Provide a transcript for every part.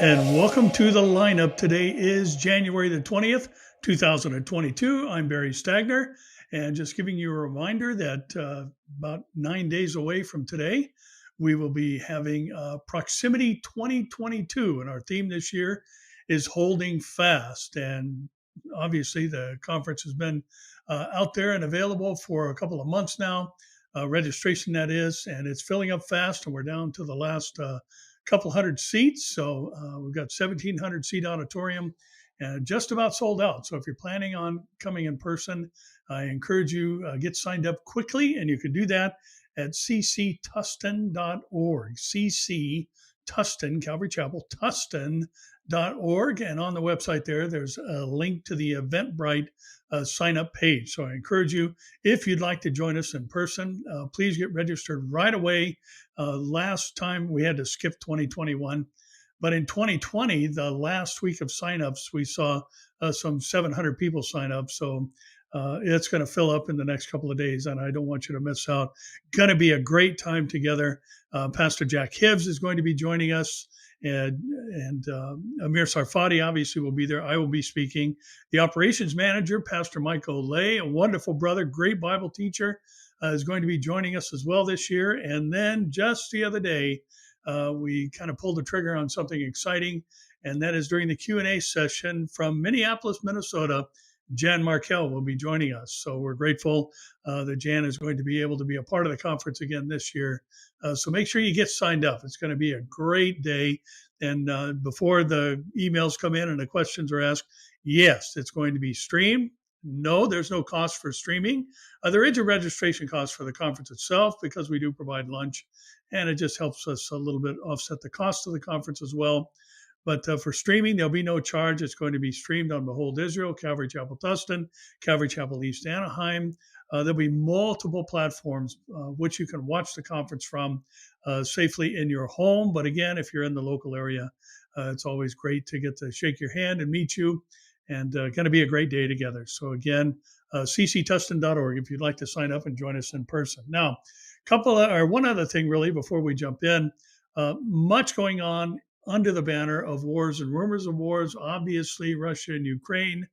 and welcome to the lineup. Today is January the 20th, 2022. I'm Barry Stagner, and just giving you a reminder that about 9 days away from today, we will be having Proximity 2022, and our theme this year is Holding Fast. And obviously, the conference has been out there and available for a couple of months now. Registration, that is, and it's filling up fast, and we're down to the last couple hundred seats. So we've got 1,700 seat auditorium and just about sold out. So if you're planning on coming in person, I encourage you get signed up quickly, and you can do that at cctustin.org. CC Tustin, Calvary Chapel, Tustin.org. And on the website there's a link to the Eventbrite sign up page. So I encourage you, if you'd like to join us in person, please get registered right away. Last time we had to skip 2021, but in 2020, the last week of signups, we saw some 700 people sign up. So it's going to fill up in the next couple of days, and I don't want you to miss out. Going to be a great time together. Pastor Jack Hibbs is going to be joining us, and Amir Sarfati obviously will be there. I will be speaking. The operations manager, Pastor Michael Lay, a wonderful brother, great Bible teacher, is going to be joining us as well this year. And then just the other day, we kind of pulled the trigger on something exciting, and that is during the Q&A session from Minneapolis, Minnesota, Jan Markell will be joining us. So we're grateful that Jan is going to be able to be a part of the conference again this year. So make sure you get signed up. It's going to be a great day. And before the emails come in and the questions are asked, yes, it's going to be streamed. No, there's no cost for streaming. There is a registration cost for the conference itself because we do provide lunch, and it just helps us a little bit offset the cost of the conference as well. But for streaming, there'll be no charge. It's going to be streamed on Behold Israel, Calvary Chapel Tustin, Calvary Chapel East Anaheim. There'll be multiple platforms which you can watch the conference from safely in your home. But again, if you're in the local area, it's always great to get to shake your hand and meet you. And going to be a great day together. So again, cctustin.org if you'd like to sign up and join us in person. Now, one other thing really before we jump in, much going on under the banner of wars and rumors of wars. Obviously, Russia and Ukraine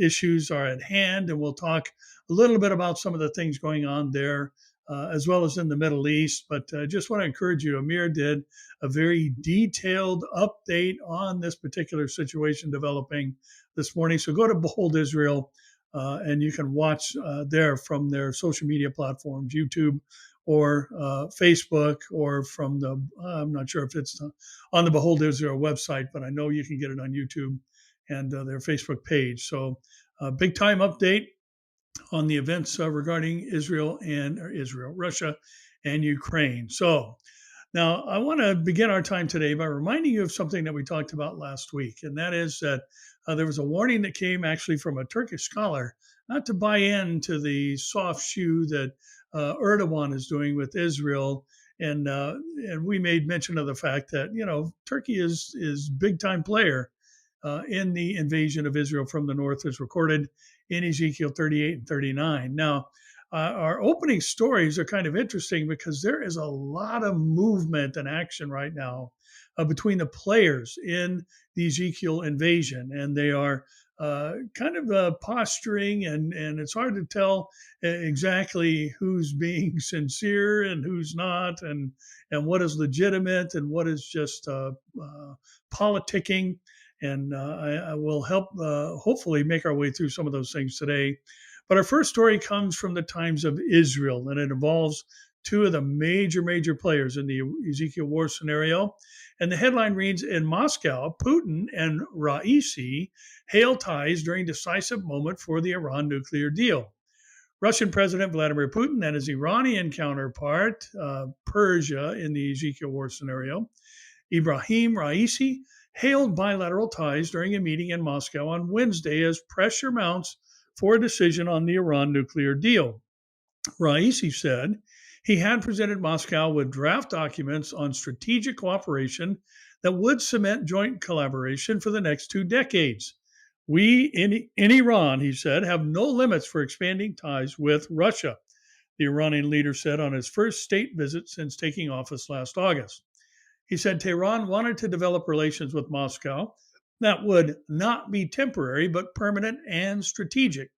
issues are at hand, and we'll talk a little bit about some of the things going on there, as well as in the Middle East. But I just want to encourage you, Amir did a very detailed update on this particular situation developing this morning. So go to Behold Israel, and you can watch there from their social media platforms, YouTube or Facebook, or from I'm not sure if it's on the Behold Israel website, but I know you can get it on YouTube and their Facebook page. So big time update on the events regarding Russia and Ukraine. So now I want to begin our time today by reminding you of something that we talked about last week, and that is that there was a warning that came actually from a Turkish scholar not to buy into the soft shoe that Erdogan is doing with Israel. And we made mention of the fact that, Turkey is big time player in the invasion of Israel from the north, as recorded in Ezekiel 38 and 39. Now, our opening stories are kind of interesting because there is a lot of movement and action right now between the players in the Ezekiel invasion, and they are kind of posturing, and it's hard to tell exactly who's being sincere and who's not, and what is legitimate and what is just politicking. And I will help hopefully make our way through some of those things today. But our first story comes from the Times of Israel, and it involves two of the major players in the Ezekiel war scenario. And the headline reads, in Moscow, Putin and Raisi hail ties during decisive moment for the Iran nuclear deal. Russian President Vladimir Putin and his Iranian counterpart, Persia in the Ezekiel war scenario, Ibrahim Raisi, hailed bilateral ties during a meeting in Moscow on Wednesday as pressure mounts for a decision on the Iran nuclear deal. Raisi said he had presented Moscow with draft documents on strategic cooperation that would cement joint collaboration for the next 2 decades. We in Iran, he said, have no limits for expanding ties with Russia, the Iranian leader said on his first state visit since taking office last August. He said Tehran wanted to develop relations with Moscow that would not be temporary, but permanent and strategic.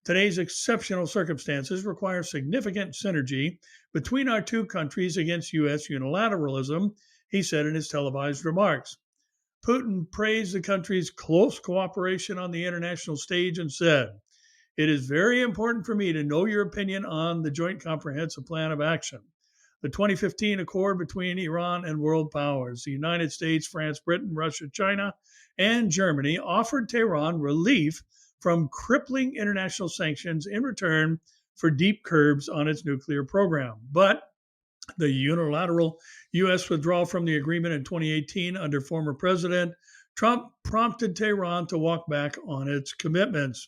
Today's exceptional circumstances require significant synergy between our two countries against U.S. unilateralism, he said in his televised remarks. Putin praised the country's close cooperation on the international stage and said, "It is very important for me to know your opinion on the Joint Comprehensive Plan of Action. The 2015 accord between Iran and world powers, the United States, France, Britain, Russia, China, and Germany offered Tehran relief from crippling international sanctions in return for deep curbs on its nuclear program. But the unilateral U.S. withdrawal from the agreement in 2018 under former President Trump prompted Tehran to walk back on its commitments.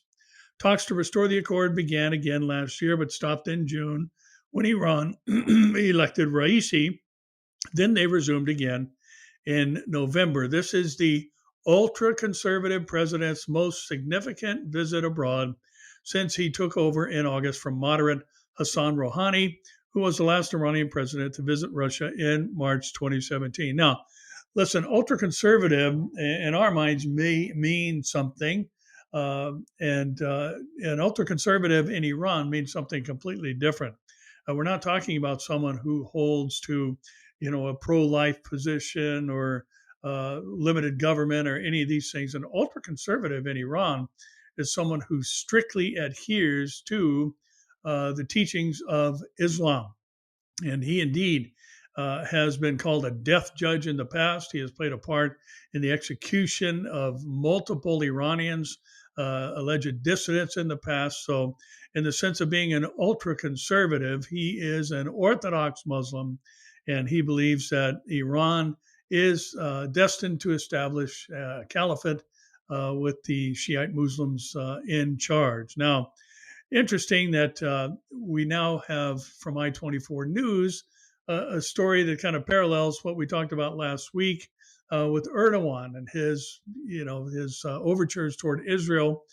Talks to restore the accord began again last year, but stopped in June when Iran elected Raisi. Then they resumed again in November. This is the ultra conservative president's most significant visit abroad since he took over in August from moderate Hassan Rouhani, who was the last Iranian president to visit Russia in March 2017. Now, listen, ultra conservative in our minds may mean something, and ultra conservative in Iran means something completely different. We're not talking about someone who holds to, a pro-life position or limited government or any of these things. An ultra conservative in Iran is someone who strictly adheres to the teachings of Islam. And he indeed has been called a death judge in the past. He has played a part in the execution of multiple Iranians, alleged dissidents in the past. So, in the sense of being an ultra conservative, he is an Orthodox Muslim, and he believes that Iran is destined to establish a caliphate with the Shiite Muslims in charge. Now, interesting that we now have from I-24 News a story that kind of parallels what we talked about last week with Erdogan and his overtures toward Israel.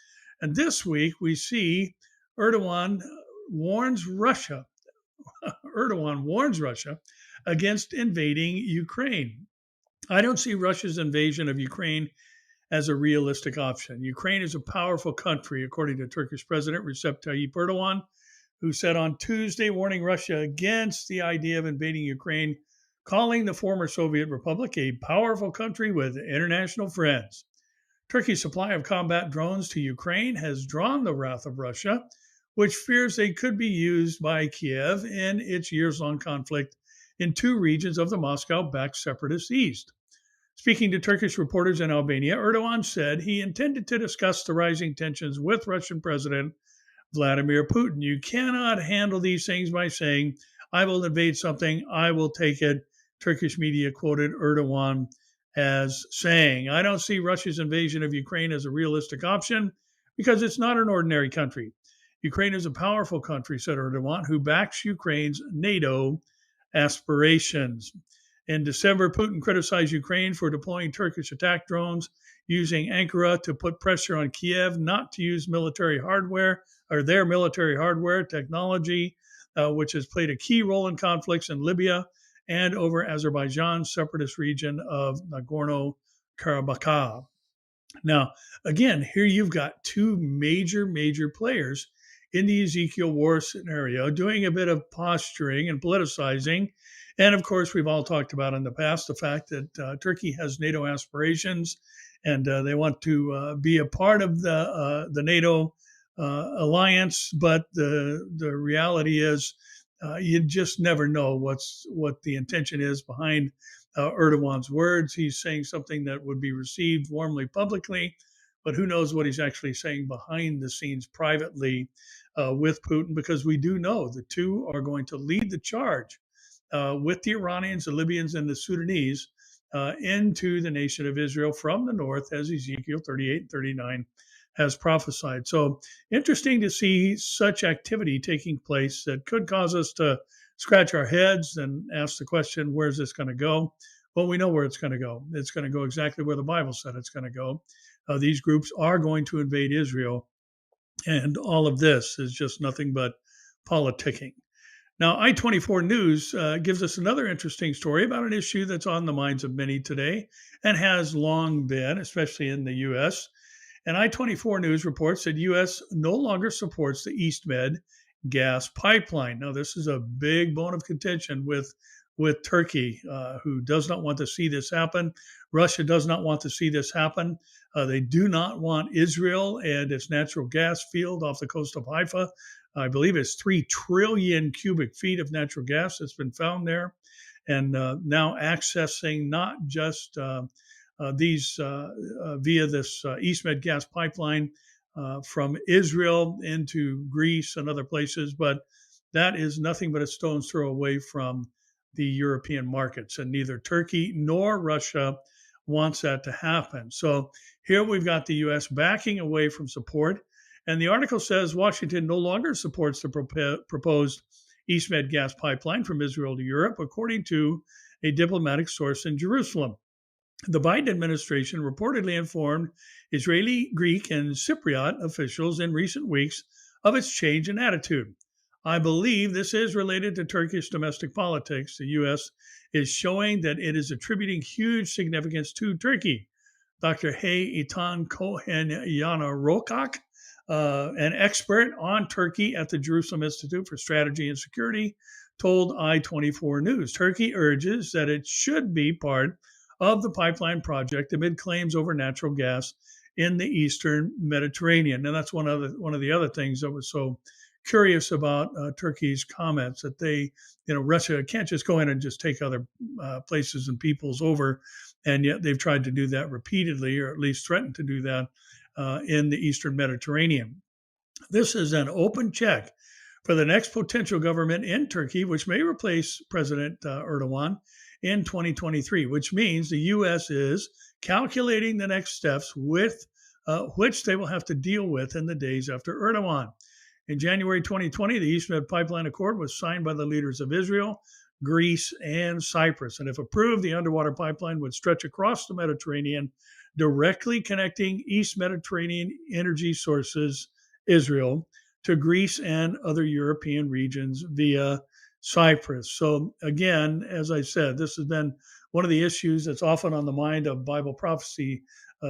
And this week we see Erdogan warns Russia. Erdogan warns Russia against invading Ukraine. I don't see Russia's invasion of Ukraine as a realistic option. Ukraine is a powerful country, according to Turkish President Recep Tayyip Erdogan, who said on Tuesday, warning Russia against the idea of invading Ukraine, calling the former Soviet Republic a powerful country with international friends. Turkey's supply of combat drones to Ukraine has drawn the wrath of Russia, which fears they could be used by Kiev in its years-long conflict in two regions of the Moscow-backed separatist East. Speaking to Turkish reporters in Albania, Erdogan said he intended to discuss the rising tensions with Russian President Vladimir Putin. You cannot handle these things by saying, I will invade something, I will take it. Turkish media quoted Erdogan as saying, I don't see Russia's invasion of Ukraine as a realistic option because it's not an ordinary country. Ukraine is a powerful country, said Erdogan, who backs Ukraine's NATO aspirations. In December, Putin criticized Ukraine for deploying Turkish attack drones using Ankara to put pressure on Kiev not to use military hardware or their military hardware technology, which has played a key role in conflicts in Libya and over Azerbaijan's separatist region of Nagorno-Karabakh. Now, again, here you've got two major players in the Ezekiel war scenario doing a bit of posturing and politicizing. And of course, we've all talked about in the past the fact that Turkey has NATO aspirations and they want to be a part of the NATO alliance. But the reality is you just never know what the intention is behind Erdogan's words. He's saying something that would be received warmly publicly, but who knows what he's actually saying behind the scenes privately with Putin, because we do know the two are going to lead the charge with the Iranians, the Libyans, and the Sudanese into the nation of Israel from the north, as Ezekiel 38 and 39 has prophesied. So interesting to see such activity taking place that could cause us to scratch our heads and ask the question, where's this going to go? Well, we know where it's going to go. It's going to go exactly where the Bible said it's going to go. These groups are going to invade Israel, and all of this is just nothing but politicking. Now, I-24 News gives us another interesting story about an issue that's on the minds of many today and has long been, especially in the U.S. And I-24 News reports that U.S. no longer supports the East Med gas pipeline. Now, this is a big bone of contention with Turkey, who does not want to see this happen. Russia does not want to see this happen. They do not want Israel and its natural gas field off the coast of Haifa. I believe it's 3 trillion cubic feet of natural gas that's been found there, and now accessing not just these via this East Med gas pipeline from Israel into Greece and other places, but that is nothing but a stone's throw away from the European markets, and neither Turkey nor Russia wants that to happen. So here we've got the U.S. backing away from support, and the article says Washington no longer supports the proposed East Med gas pipeline from Israel to Europe, according to a diplomatic source in Jerusalem. The Biden administration reportedly informed Israeli, Greek, and Cypriot officials in recent weeks of its change in attitude. I believe this is related to Turkish domestic politics. The U.S. is showing that it is attributing huge significance to Turkey. Dr. Hey Itan Cohen Yana Rokak, an expert on Turkey at the Jerusalem Institute for Strategy and Security, told I-24 News. Turkey urges that it should be part of the pipeline project amid claims over natural gas in the Eastern Mediterranean. And that's one of the other things that was so curious about Turkey's comments, that Russia can't just go in and just take other places and peoples over, and yet they've tried to do that repeatedly, or at least threatened to do that in the Eastern Mediterranean. This is an open check for the next potential government in Turkey, which may replace President Erdogan in 2023, which means the U.S. is calculating the next steps with which they will have to deal with in the days after Erdogan. In January 2020, the East Med Pipeline Accord was signed by the leaders of Israel, Greece, and Cyprus. And if approved, the underwater pipeline would stretch across the Mediterranean, directly connecting East Mediterranean energy sources, Israel, to Greece and other European regions via Cyprus. So again, as I said, this has been one of the issues that's often on the mind of Bible prophecy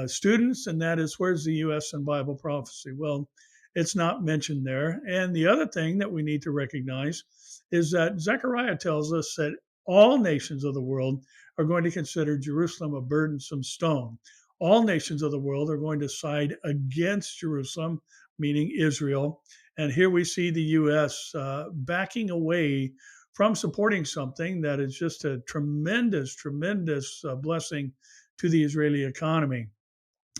students, and that is, where's the U.S. in Bible prophecy? Well, it's not mentioned there. And the other thing that we need to recognize is that Zechariah tells us that all nations of the world are going to consider Jerusalem a burdensome stone. All nations of the world are going to side against Jerusalem, meaning Israel. And here we see the U.S. Backing away from supporting something that is just a tremendous, tremendous blessing to the Israeli economy,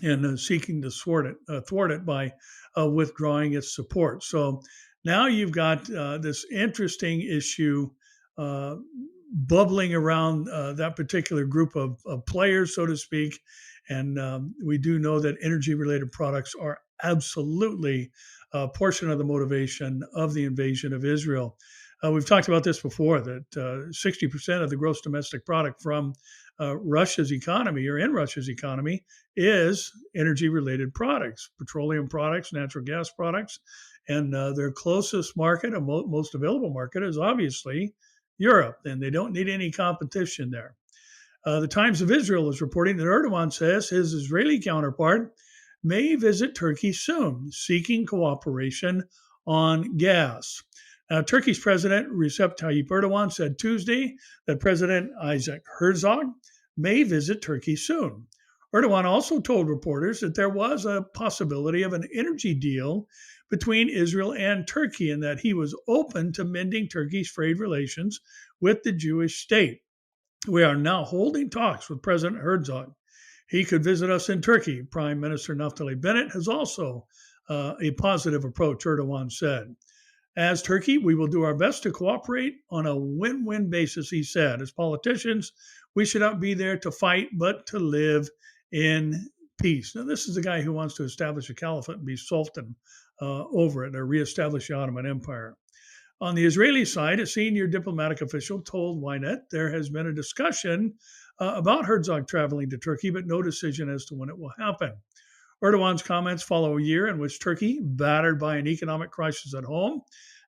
and seeking to thwart it by withdrawing its support. So now you've got this interesting issue bubbling around that particular group of players, so to speak. And we do know that energy-related products are absolutely a portion of the motivation of the invasion of Israel. We've talked about this before, that 60% of the gross domestic product from Russia's economy, or in Russia's economy, is energy-related products, petroleum products, natural gas products. And their closest market, and most available market, is obviously Europe, and they don't need any competition there. The Times of Israel is reporting that Erdogan says his Israeli counterpart may visit Turkey soon, seeking cooperation on gas. Turkey's President Recep Tayyip Erdogan said Tuesday that President Isaac Herzog may visit Turkey soon. Erdogan also told reporters that there was a possibility of an energy deal between Israel and Turkey, and that he was open to mending Turkey's frayed relations with the Jewish state. We are now holding talks with President Herzog. He could visit us in Turkey. Prime Minister Naftali Bennett has also a positive approach, Erdogan said. As Turkey, we will do our best to cooperate on a win-win basis, he said. As politicians, we should not be there to fight, but to live in peace. Now, this is a guy who wants to establish a caliphate and be sultan over it, or reestablish the Ottoman Empire. On the Israeli side, a senior diplomatic official told Ynet there has been a discussion about Herzog traveling to Turkey, but no decision as to when it will happen. Erdogan's comments follow a year in which Turkey, battered by an economic crisis at home,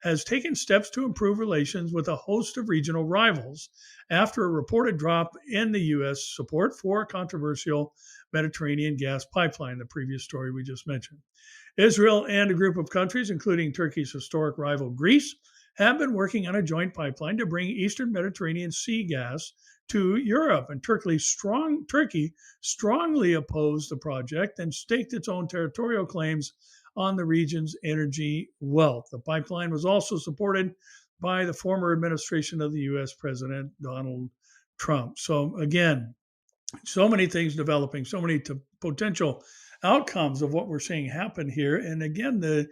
has taken steps to improve relations with a host of regional rivals after a reported drop in the U.S. support for a controversial Mediterranean gas pipeline, the previous story we just mentioned. Israel and a group of countries, including Turkey's historic rival Greece, have been working on a joint pipeline to bring Eastern Mediterranean Sea gas to Europe. And Turkey strongly opposed the project and staked its own territorial claims on the region's energy wealth. The pipeline was also supported by the former administration of the U.S. President Donald Trump. So, again, so many things developing, so many potential outcomes of what we're seeing happen here. And again, the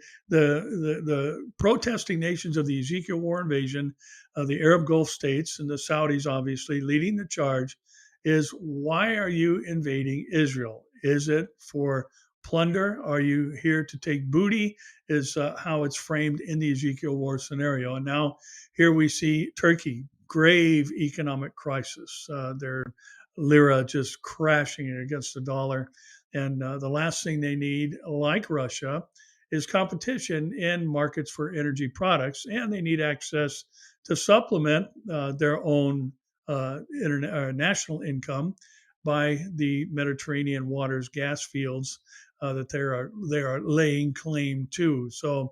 protesting nations of the Ezekiel War invasion, the Arab Gulf states and the Saudis, obviously leading the charge, is why are you invading Israel? Is it for plunder? Are you here to take booty? Is how it's framed in the Ezekiel War scenario. And now here we see Turkey, grave economic crisis. Their lira just crashing against the dollar. And the last thing they need, like Russia, is competition in markets for energy products. And they need access to supplement their own national income by the Mediterranean waters gas fields that they are laying claim to. So,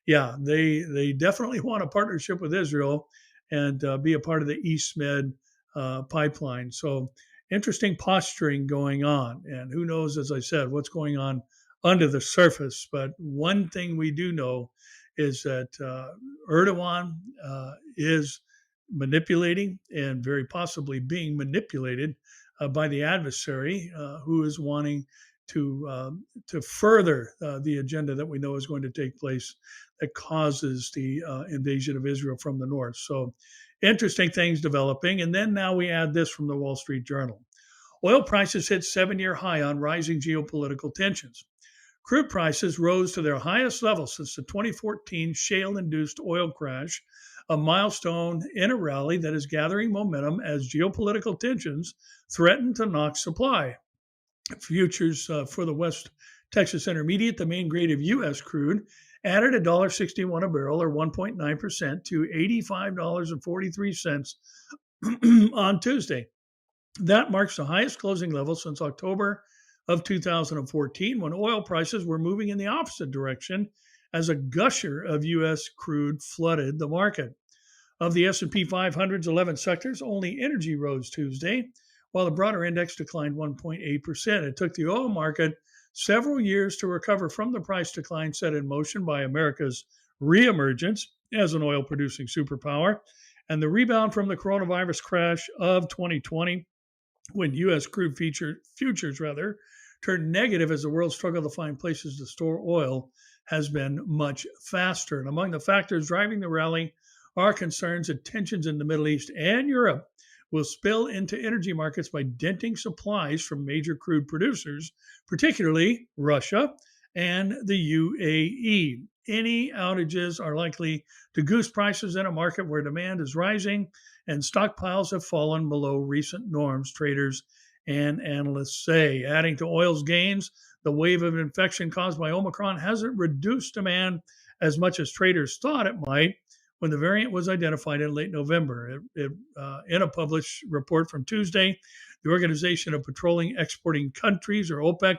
yeah, they definitely want a partnership with Israel and be a part of the East Med pipeline. So interesting posturing going on. And who knows, as I said, what's going on under the surface. But one thing we do know is that Erdogan is manipulating and very possibly being manipulated by the adversary who is wanting to further the agenda that we know is going to take place that causes the invasion of Israel from the north. So interesting things developing. And then now we add this from the Wall Street Journal. Oil prices hit 7-year high on rising geopolitical tensions. Crude prices rose to their highest level since the 2014 shale-induced oil crash, a milestone in a rally that is gathering momentum as geopolitical tensions threaten to knock supply. Futures for the West Texas Intermediate, the main grade of U.S. crude, added $1.61 a barrel or 1.9% to $85.43 on Tuesday. That marks the highest closing level since October of 2014, when oil prices were moving in the opposite direction as a gusher of U.S. crude flooded the market. Of the S&P 500's 11 sectors, only energy rose Tuesday, while the broader index declined 1.8%. It took the oil market several years to recover from the price decline set in motion by America's reemergence as an oil-producing superpower and the rebound from the coronavirus crash of 2020, when U.S. crude futures turned negative as the world struggled to find places to store oil, has been much faster. And among the factors driving the rally are concerns that tensions in the Middle East and Europe will spill into energy markets by denting supplies from major crude producers, particularly Russia and the UAE. Any outages are likely to goose prices in a market where demand is rising and stockpiles have fallen below recent norms, traders and analysts say. Adding to oil's gains, the wave of infection caused by Omicron hasn't reduced demand as much as traders thought it might when the variant was identified in late November. In a published report from Tuesday, the Organization of Petroleum Exporting Countries, or OPEC,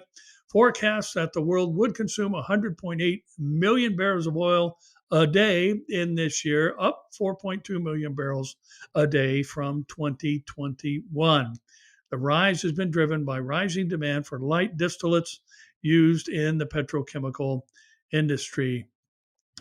forecasts that the world would consume 100.8 million barrels of oil a day in this year, up 4.2 million barrels a day from 2021. The rise has been driven by rising demand for light distillates used in the petrochemical industry.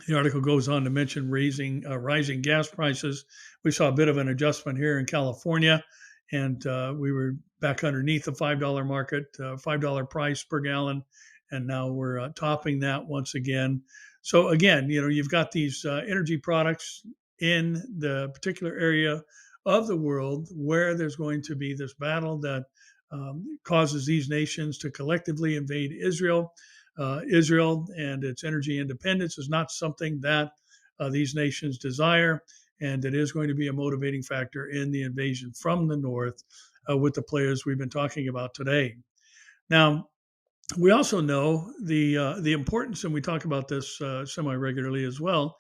The article goes on to mention rising gas prices. We saw a bit of an adjustment here in California, and we were back underneath the $5 market, $5 price per gallon, and now we're topping that once again. So again, you've got these energy products in the particular area of the world where there's going to be this battle that causes these nations to collectively invade Israel. Israel and its energy independence is not something that these nations desire, and it is going to be a motivating factor in the invasion from the north with the players we've been talking about today. Now, we also know the importance, and we talk about this semi-regularly as well,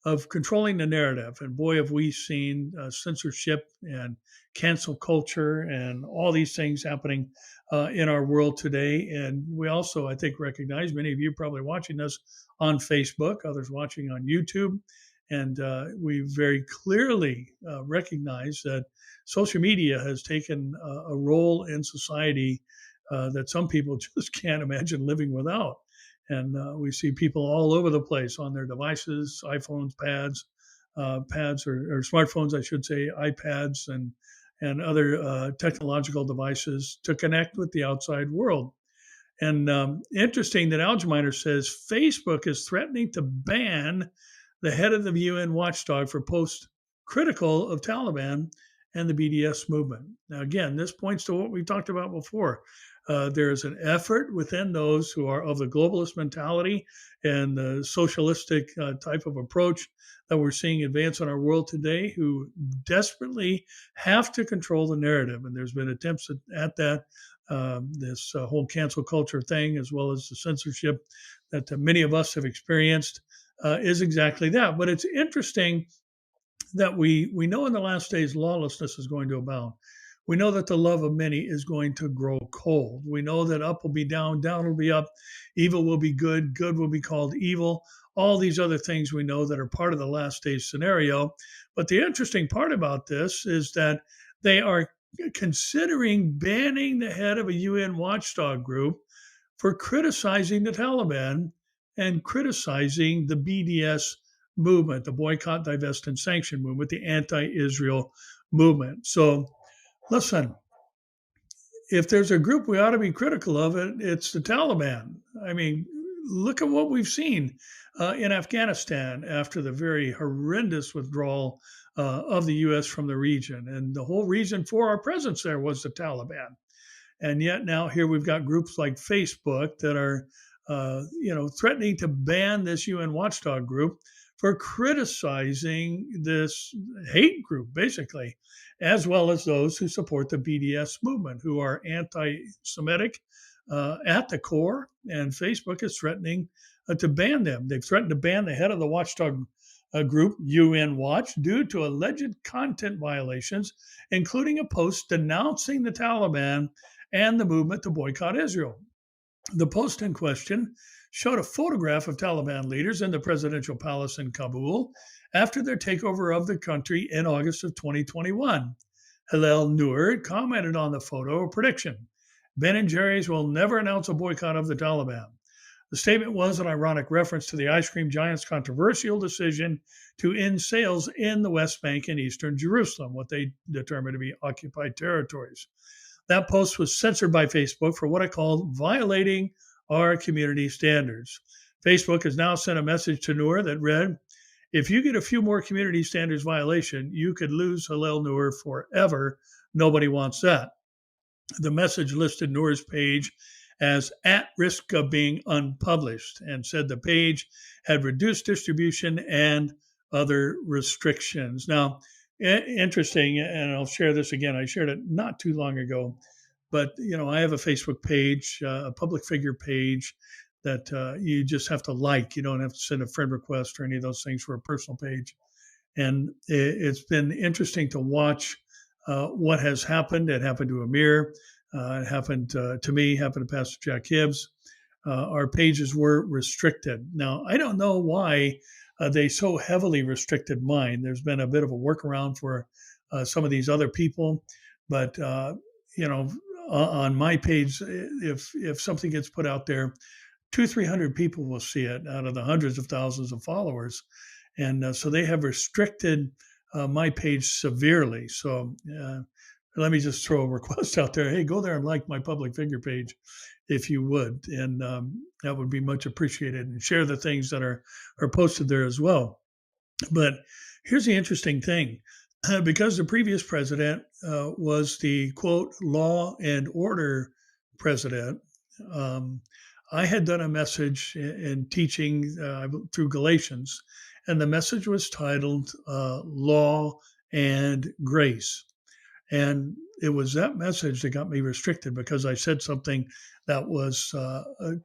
of controlling the narrative. And boy, have we seen censorship and cancel culture and all these things happening in our world today. And we also, I think, recognize many of you probably watching this on Facebook, others watching on YouTube. And we very clearly recognize that social media has taken a role in society that some people just can't imagine living without. And we see people all over the place on their devices, iPhones, pads or smartphones, I should say, iPads, and other technological devices to connect with the outside world. And interesting that Algeminer says Facebook is threatening to ban the head of the UN watchdog for posts critical of Taliban and the BDS movement. Now, again, this points to what we've talked about before. There is an effort within those who are of the globalist mentality and the socialistic type of approach that we're seeing advance in our world today, who desperately have to control the narrative. And there's been attempts at that. This whole cancel culture thing, as well as the censorship that many of us have experienced, is exactly that. But it's interesting that we know in the last days lawlessness is going to abound. We know that the love of many is going to grow cold. We know that up will be down, down will be up, evil will be good, good will be called evil. All these other things we know that are part of the last days scenario. But the interesting part about this is that they are considering banning the head of a UN watchdog group for criticizing the Taliban and criticizing the BDS movement, the boycott, divest, and sanction movement, the anti-Israel movement. So listen, if there's a group we ought to be critical of, it's the Taliban. I mean, look at what we've seen in Afghanistan after the very horrendous withdrawal of the U.S. from the region. And the whole reason for our presence there was the Taliban. And yet now here we've got groups like Facebook that are, threatening to ban this UN watchdog group for criticizing this hate group, basically, as well as those who support the BDS movement, who are anti-Semitic at the core. And Facebook is threatening to ban them. They've threatened to ban the head of the watchdog group, UN Watch, due to alleged content violations, including a post denouncing the Taliban and the movement to boycott Israel. The post in question showed a photograph of Taliban leaders in the presidential palace in Kabul after their takeover of the country in August of 2021. Hillel Noor commented on the photo, a prediction: Ben & Jerry's will never announce a boycott of the Taliban. The statement was an ironic reference to the ice cream giant's controversial decision to end sales in the West Bank and Eastern Jerusalem, what they determined to be occupied territories. That post was censored by Facebook for what I called violating our community standards. Facebook has now sent a message to Noor that read, if you get a few more community standards violation, you could lose Hillel Noor forever. Nobody wants that. The message listed Noor's page as at risk of being unpublished and said the page had reduced distribution and other restrictions. Now, interesting, and I'll share this again. I shared it not too long ago, but I have a Facebook page, a public figure page that you just have to like. You don't have to send a friend request or any of those things for a personal page. And it's been interesting to watch what has happened. It happened to Amir. It happened to me, happened to Pastor Jack Hibbs. Our pages were restricted. Now, I don't know why they so heavily restricted mine. There's been a bit of a workaround for some of these other people. But, on my page, if something gets put out there, 200-300 people will see it out of the hundreds of thousands of followers. And so they have restricted my page severely. So let me just throw a request out there. Hey, go there and like my public figure page if you would. And that would be much appreciated. And share the things that are posted there as well. But here's the interesting thing. Because the previous president was the, quote, law and order president, I had done a message in teaching through Galatians, and the message was titled Law and Grace. And it was that message that got me restricted because I said something that was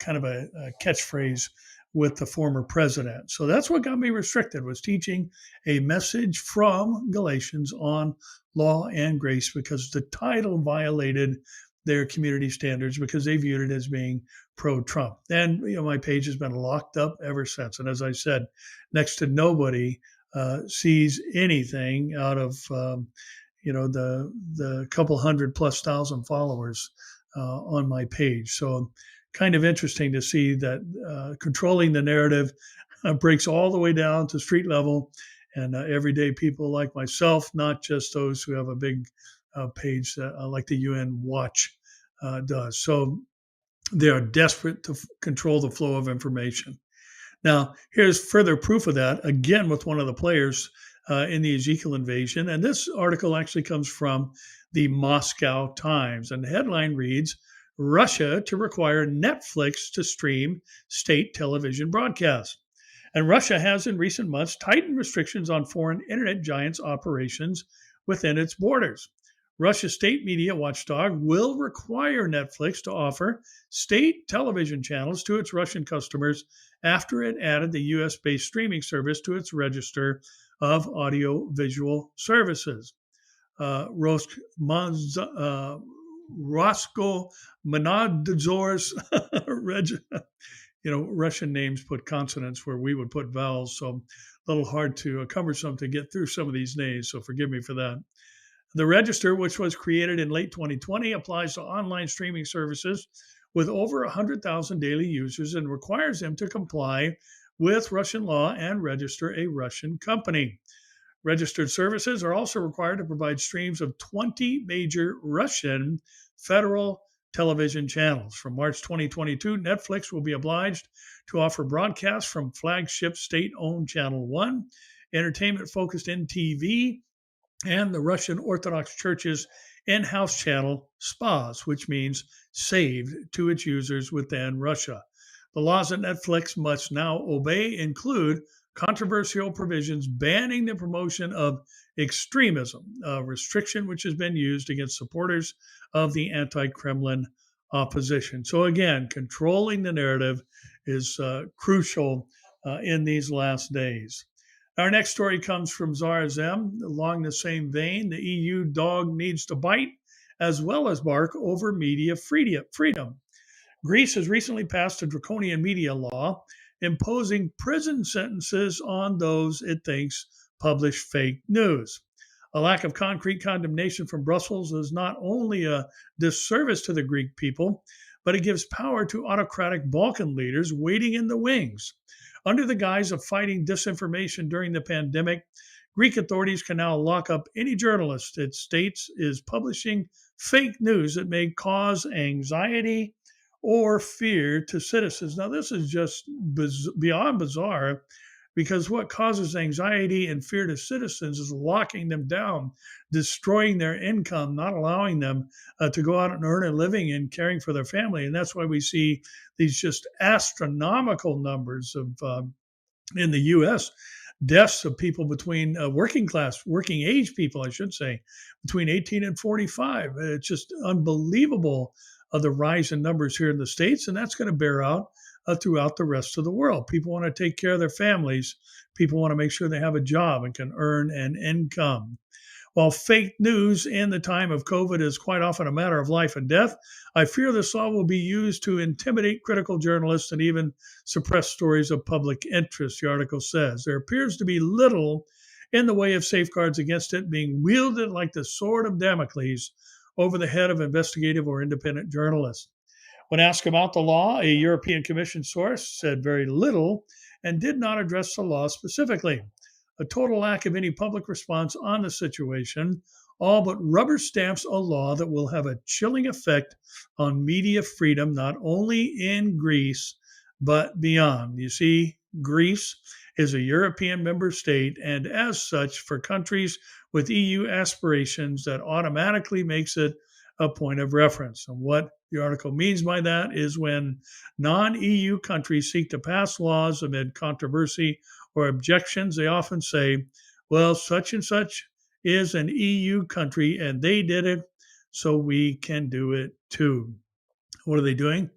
kind of a catchphrase with the former president. So that's what got me restricted, was teaching a message from Galatians on law and grace, because the title violated their community standards because they viewed it as being pro-Trump. And my page has been locked up ever since. And as I said, next to nobody sees anything out of the couple hundred plus thousand followers on my page. So kind of interesting to see that controlling the narrative breaks all the way down to street level, and everyday people like myself, not just those who have a big page like the UN Watch does. So they are desperate to control the flow of information. Now, here's further proof of that, again, with one of the players in the Ezekiel invasion. And this article actually comes from the Moscow Times. And the headline reads, Russia to require Netflix to stream state television broadcasts. And Russia has in recent months tightened restrictions on foreign internet giants' operations within its borders. Russia's state media watchdog will require Netflix to offer state television channels to its Russian customers after it added the US-based streaming service to its register of audio-visual services. Roskomnadzor's Russian names put consonants where we would put vowels, so a little hard to cumbersome to get through some of these names, so forgive me for that. The register, which was created in late 2020, applies to online streaming services with over 100,000 daily users and requires them to comply with Russian law and register a Russian company. Registered services are also required to provide streams of 20 major Russian federal television channels. From March 2022, Netflix will be obliged to offer broadcasts from flagship state-owned Channel 1, entertainment-focused NTV, and the Russian Orthodox Church's in-house channel, SPAS, which means saved to its users within Russia. The laws that Netflix must now obey include controversial provisions banning the promotion of extremism, a restriction which has been used against supporters of the anti-Kremlin opposition. So again, controlling the narrative is crucial in these last days. Our next story comes from Zarazem. Along the same vein, the EU dog needs to bite as well as bark over media freedom. Greece has recently passed a draconian media law imposing prison sentences on those it thinks publish fake news. A lack of concrete condemnation from Brussels is not only a disservice to the Greek people, but it gives power to autocratic Balkan leaders waiting in the wings. Under the guise of fighting disinformation during the pandemic, Greek authorities can now lock up any journalist it states is publishing fake news that may cause anxiety or fear to citizens. Now, this is just beyond bizarre, because what causes anxiety and fear to citizens is locking them down, destroying their income, not allowing them to go out and earn a living and caring for their family. And that's why we see these just astronomical numbers of, in the U.S., deaths of people between working age people, I should say, between 18 and 45. It's just unbelievable the rise in numbers here in the States, and that's going to bear out throughout the rest of the world. People want to take care of their families. People want to make sure they have a job and can earn an income. While fake news in the time of COVID is quite often a matter of life and death, I fear this law will be used to intimidate critical journalists and even suppress stories of public interest, the article says. There appears to be little in the way of safeguards against it being wielded like the sword of Damocles over the head of investigative or independent journalists. When asked about the law, a European Commission source said very little and did not address the law specifically. A total lack of any public response on the situation all but rubber stamps a law that will have a chilling effect on media freedom, not only in Greece, but beyond. You see, Greece is a European member state, and as such, for countries with EU aspirations, that automatically makes it a point of reference. And what the article means by that is when non-EU countries seek to pass laws amid controversy or objections, they often say, well, such and such is an EU country and they did it, so we can do it too. What are they doing?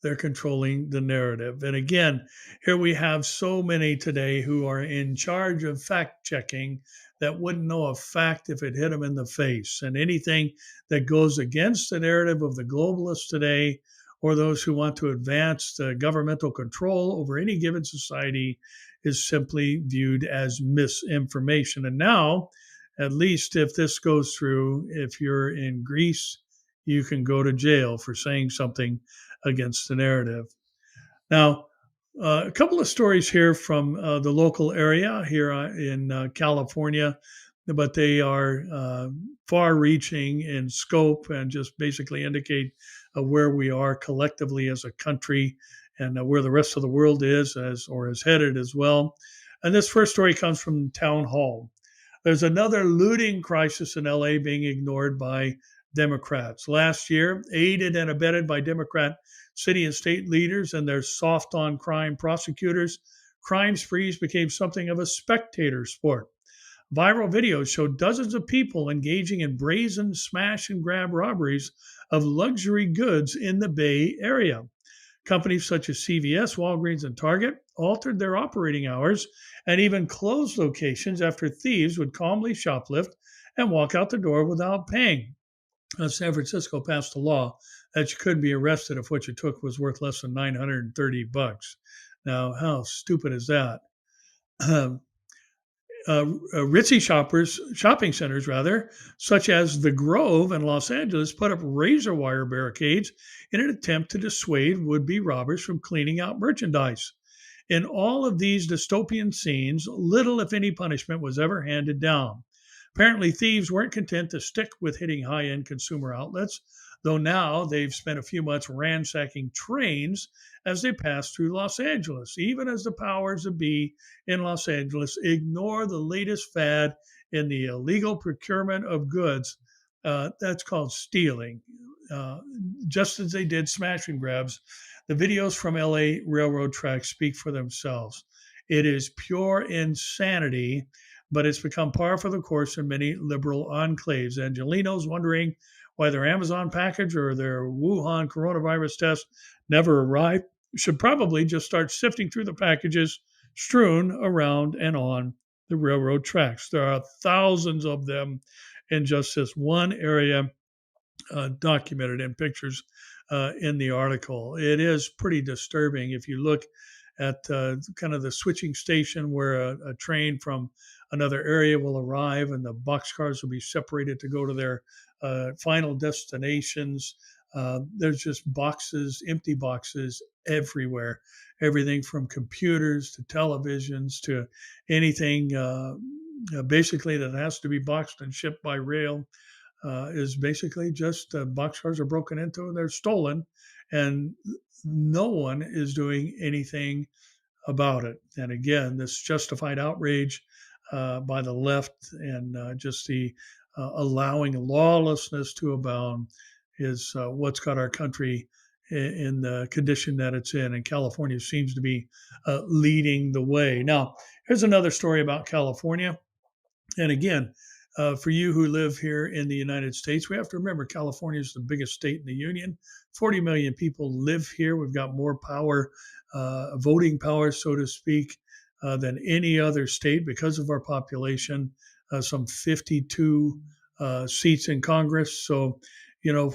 They're controlling the narrative. And again, here we have so many today who are in charge of fact checking that wouldn't know a fact if it hit them in the face. And anything that goes against the narrative of the globalists today, or those who want to advance the governmental control over any given society, is simply viewed as misinformation. And now, at least if this goes through, if you're in Greece, you can go to jail for saying something against the narrative. Now, a couple of stories here from the local area here in California, but they are far reaching in scope and just basically indicate where we are collectively as a country and where the rest of the world is or is headed as well. And this first story comes from Town Hall. There's another looting crisis in LA being ignored by Democrats. Last year, aided and abetted by Democrat city and state leaders and their soft on crime prosecutors, crime sprees became something of a spectator sport. Viral videos showed dozens of people engaging in brazen smash and grab robberies of luxury goods in the Bay Area. Companies such as CVS, Walgreens, and Target altered their operating hours and even closed locations after thieves would calmly shoplift and walk out the door without paying. San Francisco passed a law that you couldn't be arrested if what you took was worth less than $930. Now, how stupid is that? Ritzy shopping centers, such as the Grove in Los Angeles, put up razor wire barricades in an attempt to dissuade would-be robbers from cleaning out merchandise. In all of these dystopian scenes, little, if any, punishment was ever handed down. Apparently, thieves weren't content to stick with hitting high-end consumer outlets, though now they've spent a few months ransacking trains as they pass through Los Angeles, even as the powers that be in Los Angeles ignore the latest fad in the illegal procurement of goods. That's called stealing, just as they did smash and grabs. The videos from LA railroad tracks speak for themselves. It is pure insanity, but it's become par for the course in many liberal enclaves. Angelinos wondering why their Amazon package or their Wuhan coronavirus test never arrived should probably just start sifting through the packages strewn around and on the railroad tracks. There are thousands of them in just this one area, documented in pictures in the article. It is pretty disturbing if you look at kind of the switching station where a train from another area will arrive and the boxcars will be separated to go to their final destinations. There's just boxes, empty boxes everywhere. Everything from computers to televisions to anything basically that has to be boxed and shipped by rail is basically just boxcars are broken into and they're stolen, and no one is doing anything about it. And again, this justified outrage by the left and just the allowing lawlessness to abound is what's got our country in the condition that it's in. And California seems to be leading the way. Now, here's another story about California. And again, for you who live here in the United States, we have to remember California is the biggest state in the union. 40 million people live here. We've got more power, voting power, so to speak, than any other state because of our population, some 52 seats in Congress. So,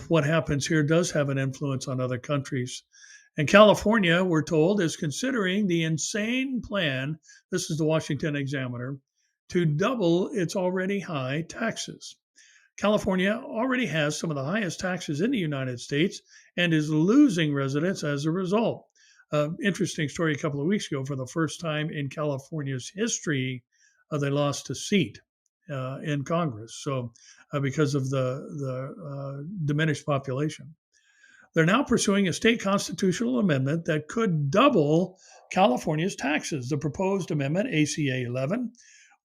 what happens here does have an influence on other countries. And California, we're told, is considering the insane plan, this is the Washington Examiner, to double its already high taxes. California already has some of the highest taxes in the United States and is losing residents as a result. Interesting story a couple of weeks ago, for the first time in California's history, they lost a seat in Congress. So because of the diminished population. They're now pursuing a state constitutional amendment that could double California's taxes. The proposed amendment, ACA 11,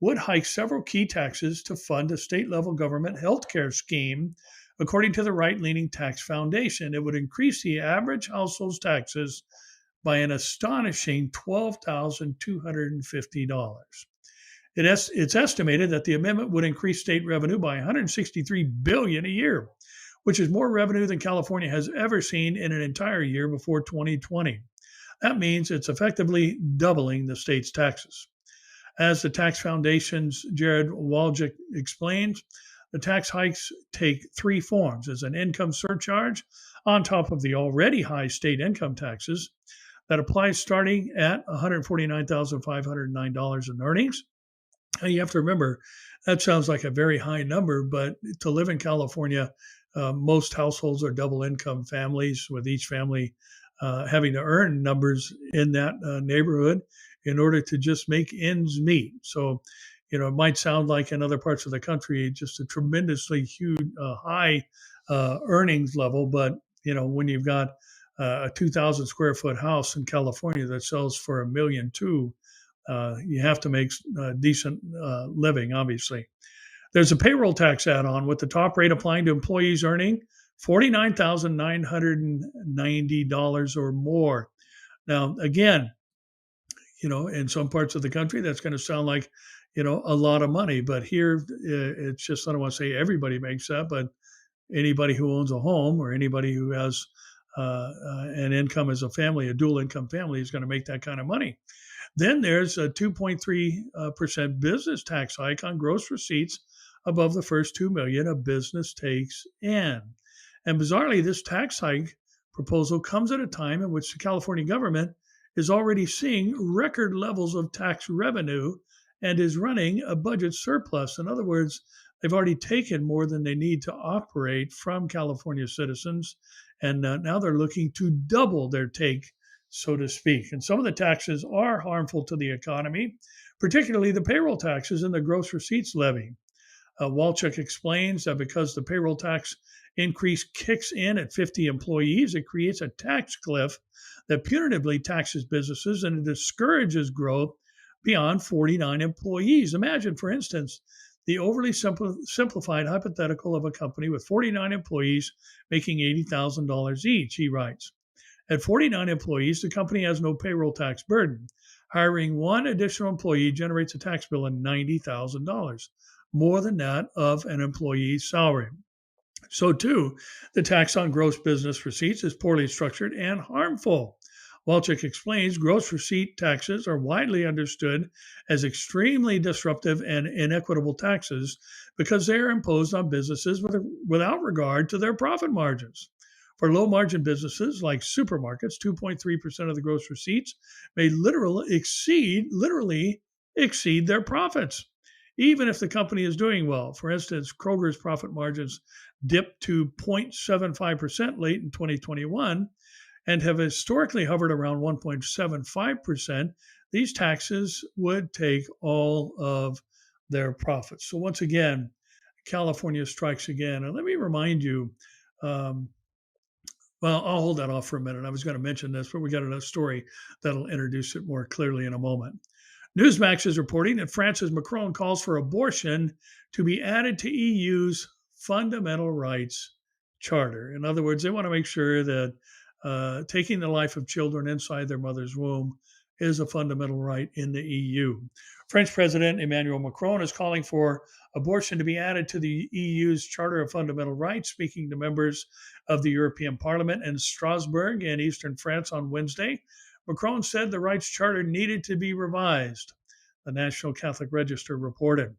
would hike several key taxes to fund a state-level government healthcare scheme. According to the right-leaning Tax Foundation, it would increase the average household's taxes by an astonishing $12,250. It's estimated that the amendment would increase state revenue by $163 billion a year, which is more revenue than California has ever seen in an entire year before 2020. That means it's effectively doubling the state's taxes. As the Tax Foundation's Jared Walczyk explains, the tax hikes take three forms: as an income surcharge on top of the already high state income taxes that applies starting at $149,509 in earnings. And you have to remember, that sounds like a very high number, but to live in California, most households are double income families, with each family having to earn numbers in that neighborhood in order to just make ends meet. So, it might sound like in other parts of the country, just a tremendously huge, high earnings level. But, when you've got a 2,000 square foot house in California that sells for $1.2 million, you have to make decent living, obviously. There's a payroll tax add-on with the top rate applying to employees earning $49,990 or more. Now, again, in some parts of the country, that's going to sound like, a lot of money. But here, it's just, I don't want to say everybody makes that, but anybody who owns a home or anybody who has an income as a family, a dual income family, is going to make that kind of money. Then there's a 2.3% business tax hike on gross receipts above the first 2 million a business takes in. And bizarrely, this tax hike proposal comes at a time in which the California government is already seeing record levels of tax revenue and is running a budget surplus. In other words, they've already taken more than they need to operate from California citizens, and now they're looking to double their take, so to speak. And some of the taxes are harmful to the economy, particularly the payroll taxes and the gross receipts levy. Walczyk explains that because the payroll tax increase kicks in at 50 employees, it creates a tax cliff that punitively taxes businesses and it discourages growth beyond 49 employees. Imagine, for instance, the overly simplified hypothetical of a company with 49 employees making $80,000 each, he writes. At 49 employees, the company has no payroll tax burden. Hiring one additional employee generates a tax bill of $90,000, more than that of an employee's salary. So, too, the tax on gross business receipts is poorly structured and harmful. Walczyk explains gross receipt taxes are widely understood as extremely disruptive and inequitable taxes because they are imposed on businesses without regard to their profit margins. For low-margin businesses like supermarkets, 2.3% of the gross receipts may literally exceed their profits, even if the company is doing well. For instance, Kroger's profit margins dipped to 0.75% late in 2021 and have historically hovered around 1.75%. These taxes would take all of their profits. So once again, California strikes again. And let me remind you, well, I'll hold that off for a minute. I was going to mention this, but we got another story that'll introduce it more clearly in a moment. Newsmax is reporting that France's Macron calls for abortion to be added to EU's fundamental rights charter. In other words, they want to make sure that taking the life of children inside their mother's womb is a fundamental right in the EU. French President Emmanuel Macron is calling for abortion to be added to the EU's Charter of Fundamental Rights, speaking to members of the European Parliament in Strasbourg in eastern France on Wednesday. Macron said the rights charter needed to be revised, the National Catholic Register reported.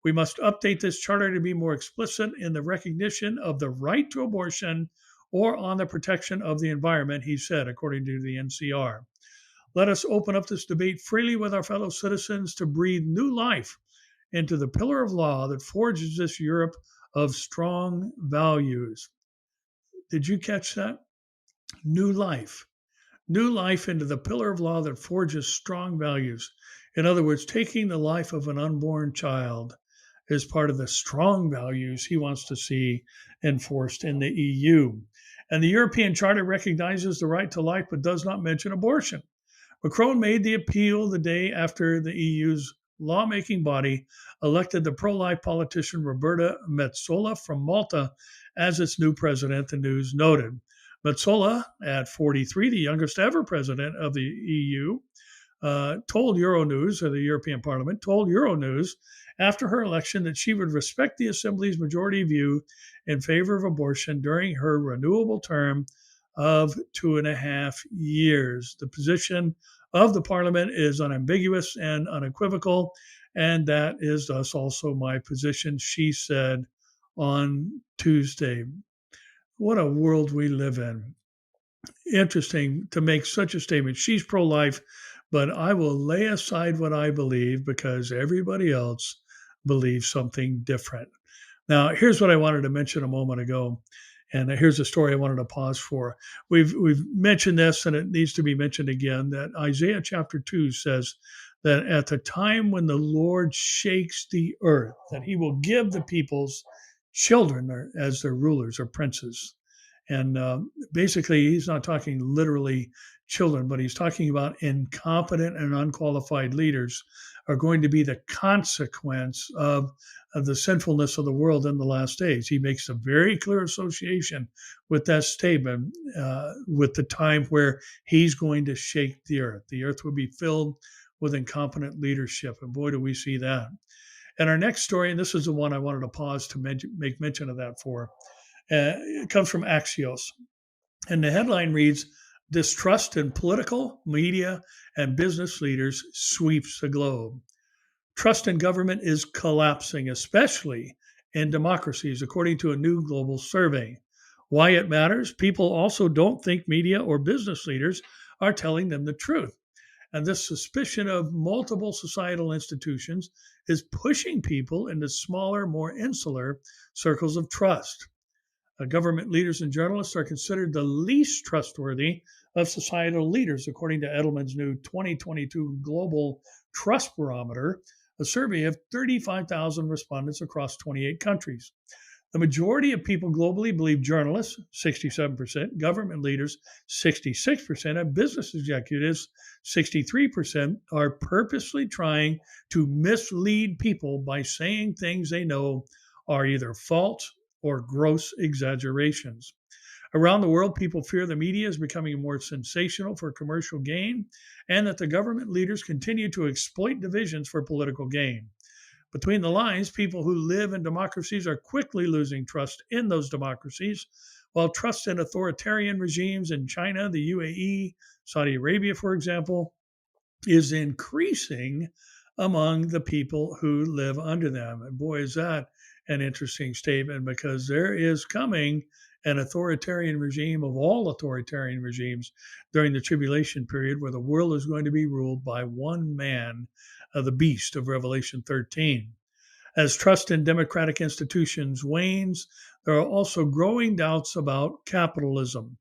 We must update this charter to be more explicit in the recognition of the right to abortion or on the protection of the environment, he said, according to the NCR. Let us open up this debate freely with our fellow citizens to breathe new life into the pillar of law that forges this Europe of strong values. Did you catch that? New life. New life into the pillar of law that forges strong values. In other words, taking the life of an unborn child is part of the strong values he wants to see enforced in the EU. And the European Charter recognizes the right to life but does not mention abortion. Macron made the appeal the day after the EU's lawmaking body elected the pro-life politician Roberta Metsola from Malta as its new president, the news noted. Metsola, at 43, the youngest ever president of the EU, told Euronews, or the European Parliament, told Euronews after her election that she would respect the Assembly's majority view in favor of abortion during her renewable term of 2.5 years. The position of the Parliament is unambiguous and unequivocal, and that is thus also my position, she said on Tuesday. What a world we live in. Interesting to make such a statement. She's pro life, but I will lay aside what I believe because everybody else believes something different. Now, here's what I wanted to mention a moment ago, and here's a story I wanted to pause for. We've mentioned this, and it needs to be mentioned again. That Isaiah chapter 2 says that at the time when the Lord shakes the earth, that He will give the peoples children as their rulers or princes. And basically, he's not talking literally children, but he's talking about incompetent and unqualified leaders are going to be the consequence of the sinfulness of the world in the last days. He makes a very clear association with that statement with the time where he's going to shake the earth. The earth will be filled with incompetent leadership. And boy, do we see that. And our next story, and this is the one I wanted to pause to make mention of that for, it comes from Axios. And the headline reads, "Distrust in political, media, and business leaders sweeps the globe." Trust in government is collapsing, especially in democracies, according to a new global survey. Why it matters? People also don't think media or business leaders are telling them the truth. And this suspicion of multiple societal institutions is pushing people into smaller, more insular circles of trust. Government leaders and journalists are considered the least trustworthy of societal leaders, according to Edelman's new 2022 Global Trust Barometer, a survey of 35,000 respondents across 28 countries. The majority of people globally believe journalists, 67%, government leaders, 66%, and business executives, 63%, are purposely trying to mislead people by saying things they know are either false or gross exaggerations. Around the world, people fear the media is becoming more sensational for commercial gain and that the government leaders continue to exploit divisions for political gain. Between the lines, people who live in democracies are quickly losing trust in those democracies, while trust in authoritarian regimes in China, the UAE, Saudi Arabia, for example, is increasing among the people who live under them. And boy, is that an interesting statement, because there is coming an authoritarian regime of all authoritarian regimes during the tribulation period where the world is going to be ruled by one man, the beast of Revelation 13. As trust in democratic institutions wanes, there are also growing doubts about capitalism.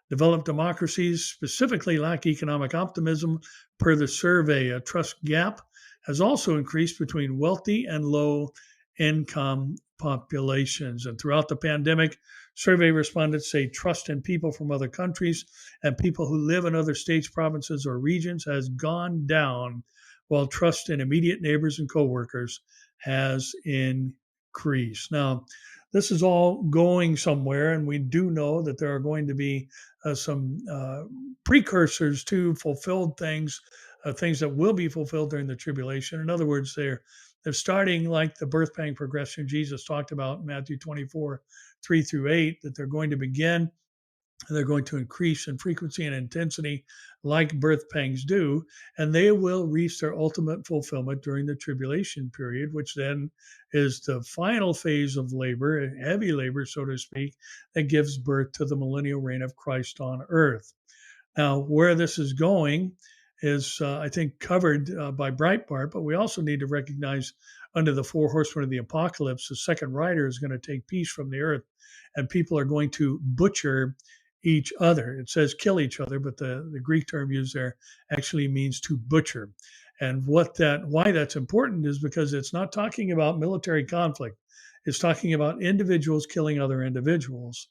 Developed democracies specifically lack economic optimism. Per the survey, a trust gap has also increased between wealthy and low income populations. And throughout the pandemic, survey respondents say trust in people from other countries and people who live in other states, provinces, or regions has gone down, while trust in immediate neighbors and coworkers has increased. Now, this is all going somewhere, and we do know that there are going to be some precursors to fulfilled things, things that will be fulfilled during the tribulation. In other words, they're starting like the birth pang progression Jesus talked about in Matthew 24, 3 through 8, that they're going to begin. They're going to increase in frequency and intensity like birth pangs do, and they will reach their ultimate fulfillment during the tribulation period, which then is the final phase of labor, heavy labor, so to speak, that gives birth to the millennial reign of Christ on earth. Now, where this is going is, I think, covered by Breitbart, but we also need to recognize under the four horsemen of the apocalypse, the second rider is going to take peace from the earth, and people are going to butcher each other. It says kill each other, but the Greek term used there actually means to butcher. And why that's important is because it's not talking about military conflict. It's talking about individuals killing other individuals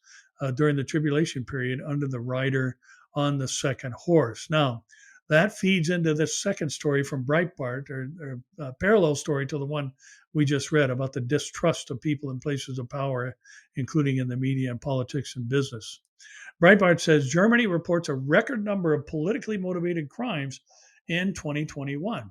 during the tribulation period under the rider on the second horse. Now, that feeds into the second story from Breitbart, or a parallel story to the one we just read about the distrust of people in places of power, including in the media and politics and business. Breitbart says Germany reports a record number of politically motivated crimes in 2021.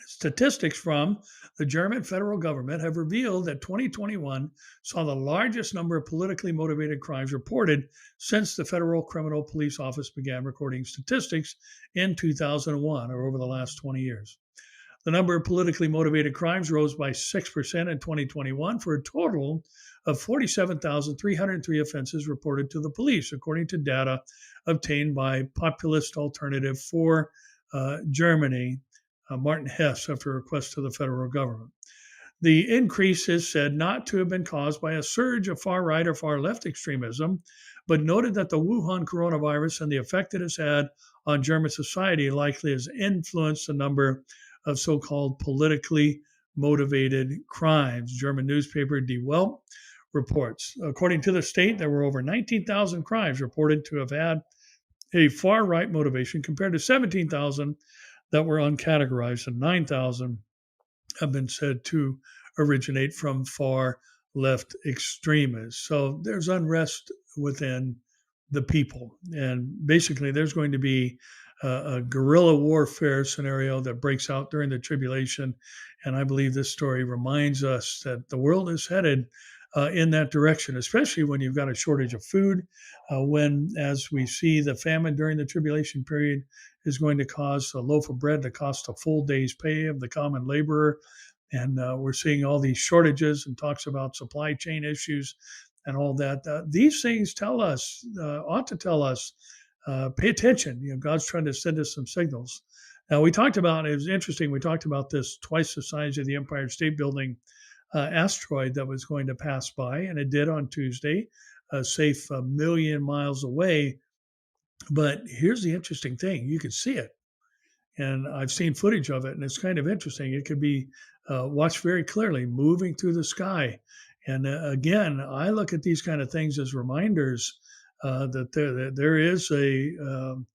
Statistics from the German federal government have revealed that 2021 saw the largest number of politically motivated crimes reported since the Federal Criminal Police Office began recording statistics in 2001, or over the last 20 years. The number of politically motivated crimes rose by 6% in 2021 for a total of 47,303 offenses reported to the police, according to data obtained by Populist Alternative for Germany, Martin Hess, after a request to the federal government. The increase is said not to have been caused by a surge of far right or far left extremism, but noted that the Wuhan coronavirus and the effect it has had on German society likely has influenced the number of so-called politically motivated crimes. German newspaper Die Welt reports. According to the state, there were over 19,000 crimes reported to have had a far-right motivation compared to 17,000 that were uncategorized, and 9,000 have been said to originate from far left extremists. So there's unrest within the people. And basically, there's going to be a guerrilla warfare scenario that breaks out during the tribulation. And I believe this story reminds us that the world is headed in that direction, especially when you've got a shortage of food, when, as we see, the famine during the tribulation period is going to cause a loaf of bread to cost a full day's pay of the common laborer. And we're seeing all these shortages and talks about supply chain issues and all that. These things tell us, ought to tell us, pay attention. God's trying to send us some signals. Now, we talked about, it was interesting, we talked about this twice the size of the Empire State Building asteroid that was going to pass by, and it did on Tuesday, safe 1 million miles away. But here's the interesting thing. You can see it. And I've seen footage of it, and it's kind of interesting. It could be watched very clearly moving through the sky. And again, I look at these kind of things as reminders that there is an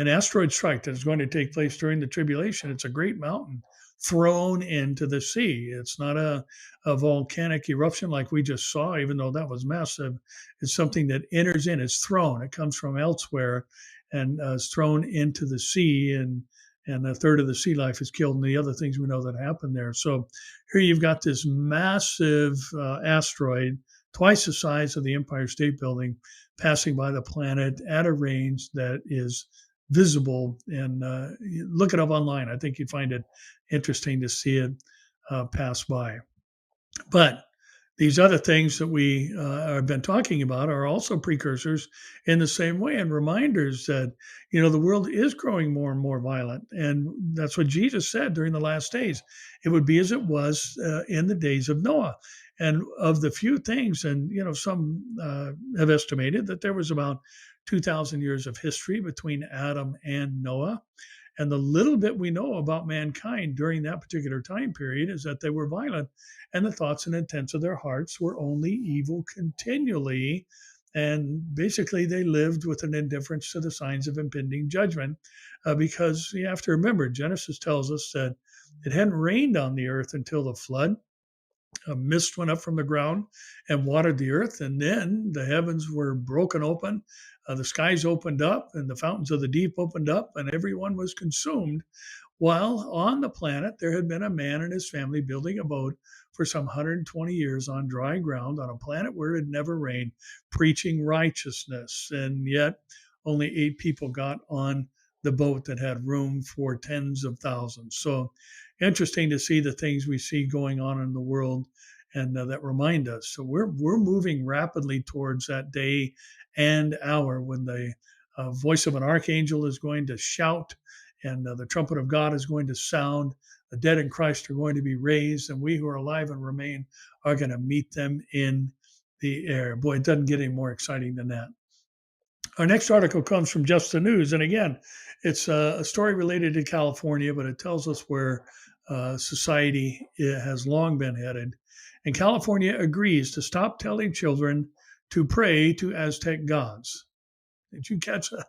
asteroid strike that is going to take place during the tribulation. It's a great mountain thrown into the sea. It's not a volcanic eruption like we just saw, even though that was massive. It's something that enters in. It's thrown. It comes from elsewhere and is thrown into the sea, and a third of the sea life is killed, and the other things we know that happen there. So here you've got this massive asteroid, twice the size of the Empire State Building, passing by the planet at a range that is visible. And look it up online. I think you'd find it interesting to see it pass by. But these other things that we have been talking about are also precursors in the same way, and reminders that, the world is growing more and more violent. And that's what Jesus said during the last days. It would be as it was in the days of Noah. And of the few things, and, some have estimated that there was about 2,000 years of history between Adam and Noah. And the little bit we know about mankind during that particular time period is that they were violent, and the thoughts and intents of their hearts were only evil continually. And basically, they lived with an indifference to the signs of impending judgment, because you have to remember, Genesis tells us that it hadn't rained on the earth until the flood. A mist went up from the ground and watered the earth, and then the heavens were broken open, the skies opened up, and the fountains of the deep opened up, and everyone was consumed. While on the planet, there had been a man and his family building a boat for some 120 years on dry ground on a planet where it had never rained, preaching righteousness. And yet, only 8 people got on the boat that had room for tens of thousands. So interesting to see the things we see going on in the world, and that remind us. So we're moving rapidly towards that day and hour when the voice of an archangel is going to shout, and the trumpet of God is going to sound. The dead in Christ are going to be raised, and we who are alive and remain are going to meet them in the air. Boy, it doesn't get any more exciting than that. Our next article comes from Just the News. And again, it's a story related to California, but it tells us where society has long been headed. And California agrees to stop telling children to pray to Aztec gods. Did you catch that?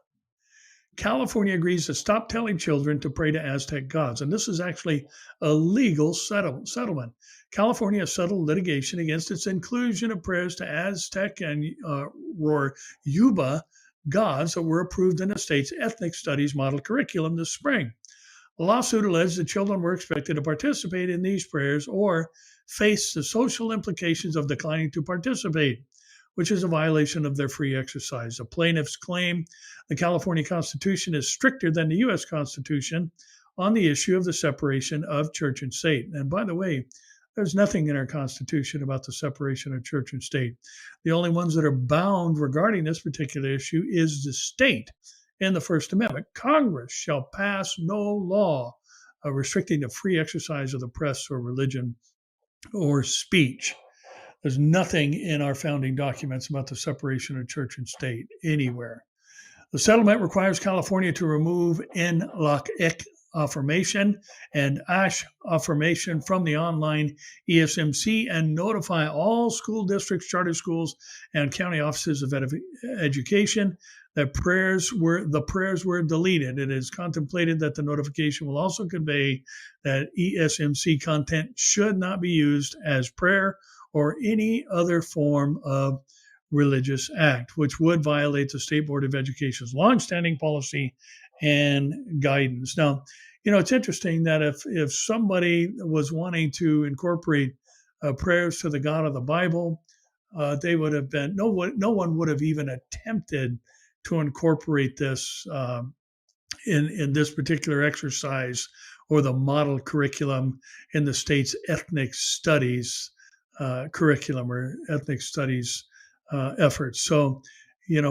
California agrees to stop telling children to pray to Aztec gods. And this is actually a legal settlement. California has settled litigation against its inclusion of prayers to Aztec and or Yuba gods that were approved in the state's ethnic studies model curriculum this spring. The lawsuit alleged that children were expected to participate in these prayers or face the social implications of declining to participate, which is a violation of their free exercise. The plaintiffs claim the California Constitution is stricter than the U.S. Constitution on the issue of the separation of church and state. And by the way, there's nothing in our Constitution about the separation of church and state. The only ones that are bound regarding this particular issue is the state. In the First Amendment, Congress shall pass no law restricting the free exercise of the press or religion or speech. There's nothing in our founding documents about the separation of church and state anywhere. The settlement requires California to remove en loc ek affirmation and ash affirmation from the online ESMC and notify all school districts, charter schools, and county offices of education that the prayers were deleted. It is contemplated that the notification will also convey that ESMC content should not be used as prayer or any other form of religious act, which would violate the State Board of Education's longstanding policy and guidance. Now, it's interesting that if somebody was wanting to incorporate prayers to the God of the Bible, they would have been no one would have even attempted to incorporate this in this particular exercise or the model curriculum in the state's ethnic studies curriculum or ethnic studies efforts. So,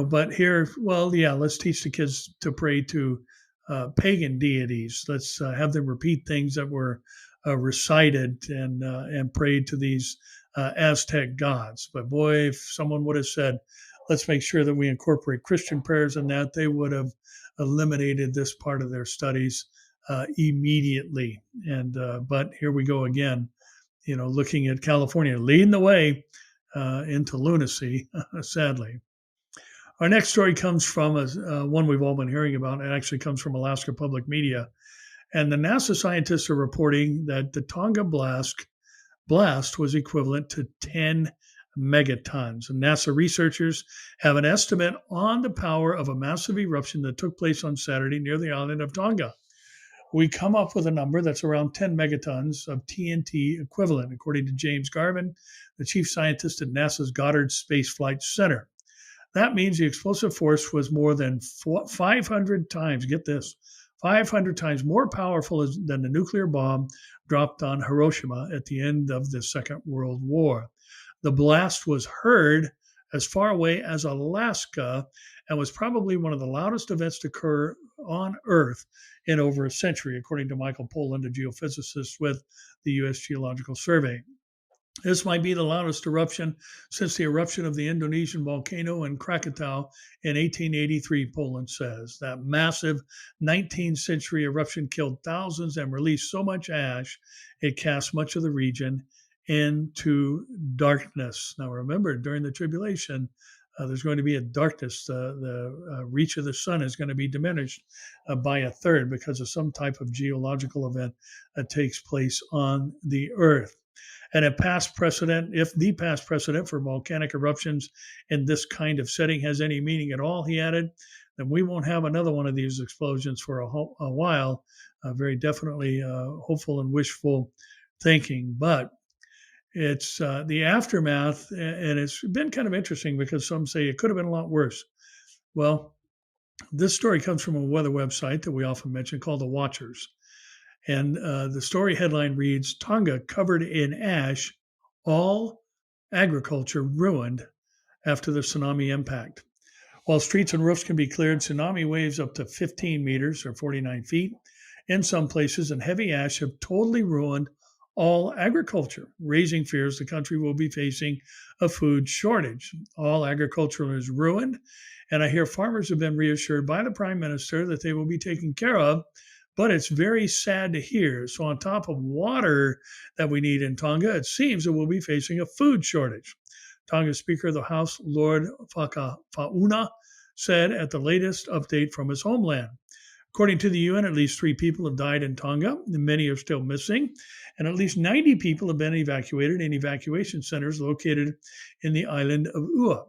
but here, let's teach the kids to pray to pagan deities. Let's have them repeat things that were recited and prayed to these Aztec gods. But boy, if someone would have said, let's make sure that we incorporate Christian prayers in that, they would have eliminated this part of their studies immediately. But here we go again, looking at California leading the way into lunacy, sadly. Our next story comes from one we've all been hearing about. It actually comes from Alaska Public Media. And the NASA scientists are reporting that the Tonga blast was equivalent to 10 megatons. And NASA researchers have an estimate on the power of a massive eruption that took place on Saturday near the island of Tonga. We come up with a number that's around 10 megatons of TNT equivalent, according to James Garvin, the chief scientist at NASA's Goddard Space Flight Center. That means the explosive force was more than 500 times, get this, 500 times more powerful than the nuclear bomb dropped on Hiroshima at the end of the Second World War. The blast was heard as far away as Alaska and was probably one of the loudest events to occur on Earth in over a century, according to Michael Poland, a geophysicist with the U.S. Geological Survey. This might be the loudest eruption since the eruption of the Indonesian volcano in Krakatau in 1883, Poland says. That massive 19th century eruption killed thousands and released so much ash, it cast much of the region into darkness. Now, remember, during the tribulation, there's going to be a darkness. The reach of the sun is going to be diminished by a third because of some type of geological event that takes place on the Earth. And if the past precedent for volcanic eruptions in this kind of setting has any meaning at all, he added, then we won't have another one of these explosions for a while. Very definitely hopeful and wishful thinking. But it's the aftermath, and it's been kind of interesting because some say it could have been a lot worse. Well, this story comes from a weather website that we often mention called The Watchers. And the story headline reads, Tonga covered in ash, all agriculture ruined after the tsunami impact. While streets and roofs can be cleared, tsunami waves up to 15 meters or 49 feet in some places, and heavy ash have totally ruined all agriculture, raising fears the country will be facing a food shortage. All agriculture is ruined, and I hear farmers have been reassured by the Prime Minister that they will be taken care of, but it's very sad to hear. So on top of water that we need in Tonga, it seems that we'll be facing a food shortage. Tonga's Speaker of the House, Lord Fauna, said at the latest update from his homeland. According to the UN, at least 3 people have died in Tonga, and many are still missing, and at least 90 people have been evacuated in evacuation centers located in the island of Ua,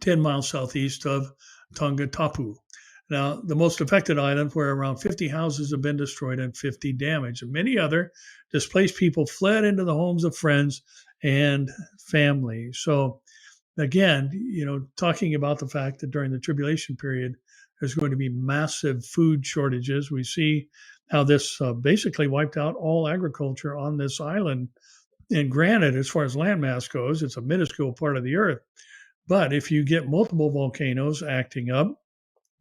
10 miles southeast of Tonga Tapu. Now, the most affected island, where around 50 houses have been destroyed and 50 damaged, and many other displaced people fled into the homes of friends and family. So, again, talking about the fact that during the tribulation period, there's going to be massive food shortages. We see how this basically wiped out all agriculture on this island. And granted, as far as landmass goes, it's a minuscule part of the earth. But if you get multiple volcanoes acting up,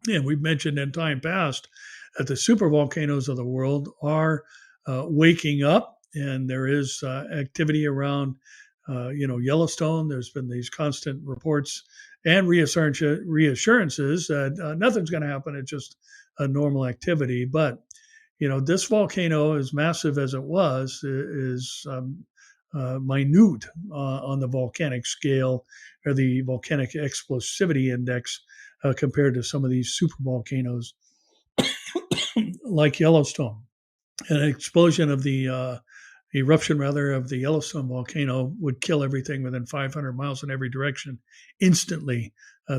and we've mentioned in time past that the supervolcanoes of the world are waking up, and there is activity around, Yellowstone. There's been these constant reports and reassurances that nothing's going to happen. It's just a normal activity. But this volcano, as massive as it was, is minute on the volcanic scale, or the volcanic explosivity index, compared to some of these super volcanoes like Yellowstone. An explosion of the eruption, rather, of the Yellowstone volcano would kill everything within 500 miles in every direction instantly,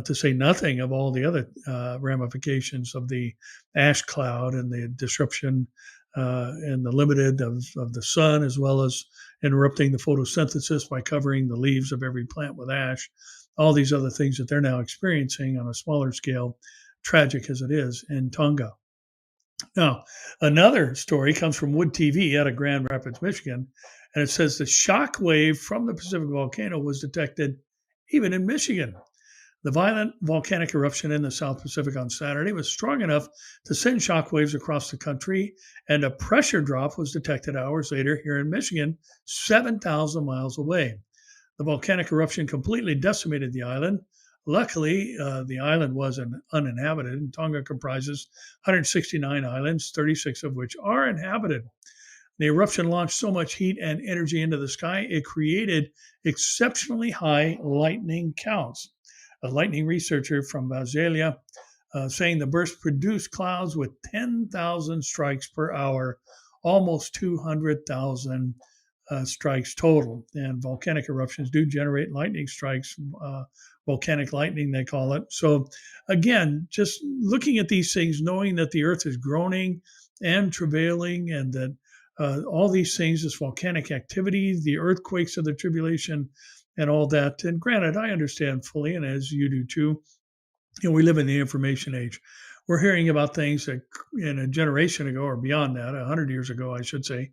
to say nothing of all the other ramifications of the ash cloud and the disruption and the limited of the sun, as well as interrupting the photosynthesis by covering the leaves of every plant with ash. All these other things that they're now experiencing on a smaller scale, tragic as it is, in Tonga. Now, another story comes from Wood TV out of Grand Rapids, Michigan, and it says the shock wave from the Pacific volcano was detected even in Michigan. The violent volcanic eruption in the South Pacific on Saturday was strong enough to send shock waves across the country, and a pressure drop was detected hours later here in Michigan, 7,000 miles away. The volcanic eruption completely decimated the island. Luckily, the island was uninhabited, and Tonga comprises 169 islands, 36 of which are inhabited. The eruption launched so much heat and energy into the sky, it created exceptionally high lightning counts. A lightning researcher from Brasilia saying the burst produced clouds with 10,000 strikes per hour, almost 200,000 strikes total. And volcanic eruptions do generate lightning strikes, volcanic lightning, they call it. So, again, just looking at these things, knowing that the earth is groaning and travailing, and that all these things, this volcanic activity, the earthquakes of the tribulation, and all that. And granted, I understand fully, and as you do too, we live in the information age. We're hearing about things that in a generation ago, or beyond that, 100 years ago, I should say,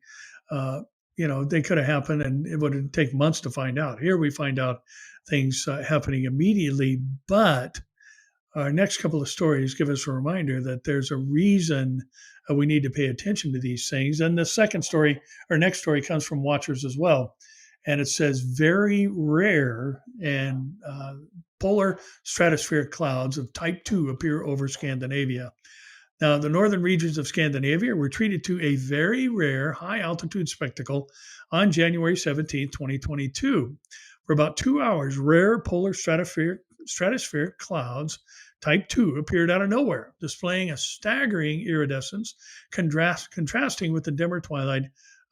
they could have happened, and it would take months to find out. Here we find out things happening immediately, but our next couple of stories give us a reminder that there's a reason we need to pay attention to these things. And the next story comes from Watchers as well. And it says very rare and polar stratospheric clouds of type 2 appear over Scandinavia. Now, the northern regions of Scandinavia were treated to a very rare high-altitude spectacle on January 17, 2022. For about 2 hours, rare polar stratospheric clouds, type 2, appeared out of nowhere, displaying a staggering iridescence, contrasting with the dimmer twilight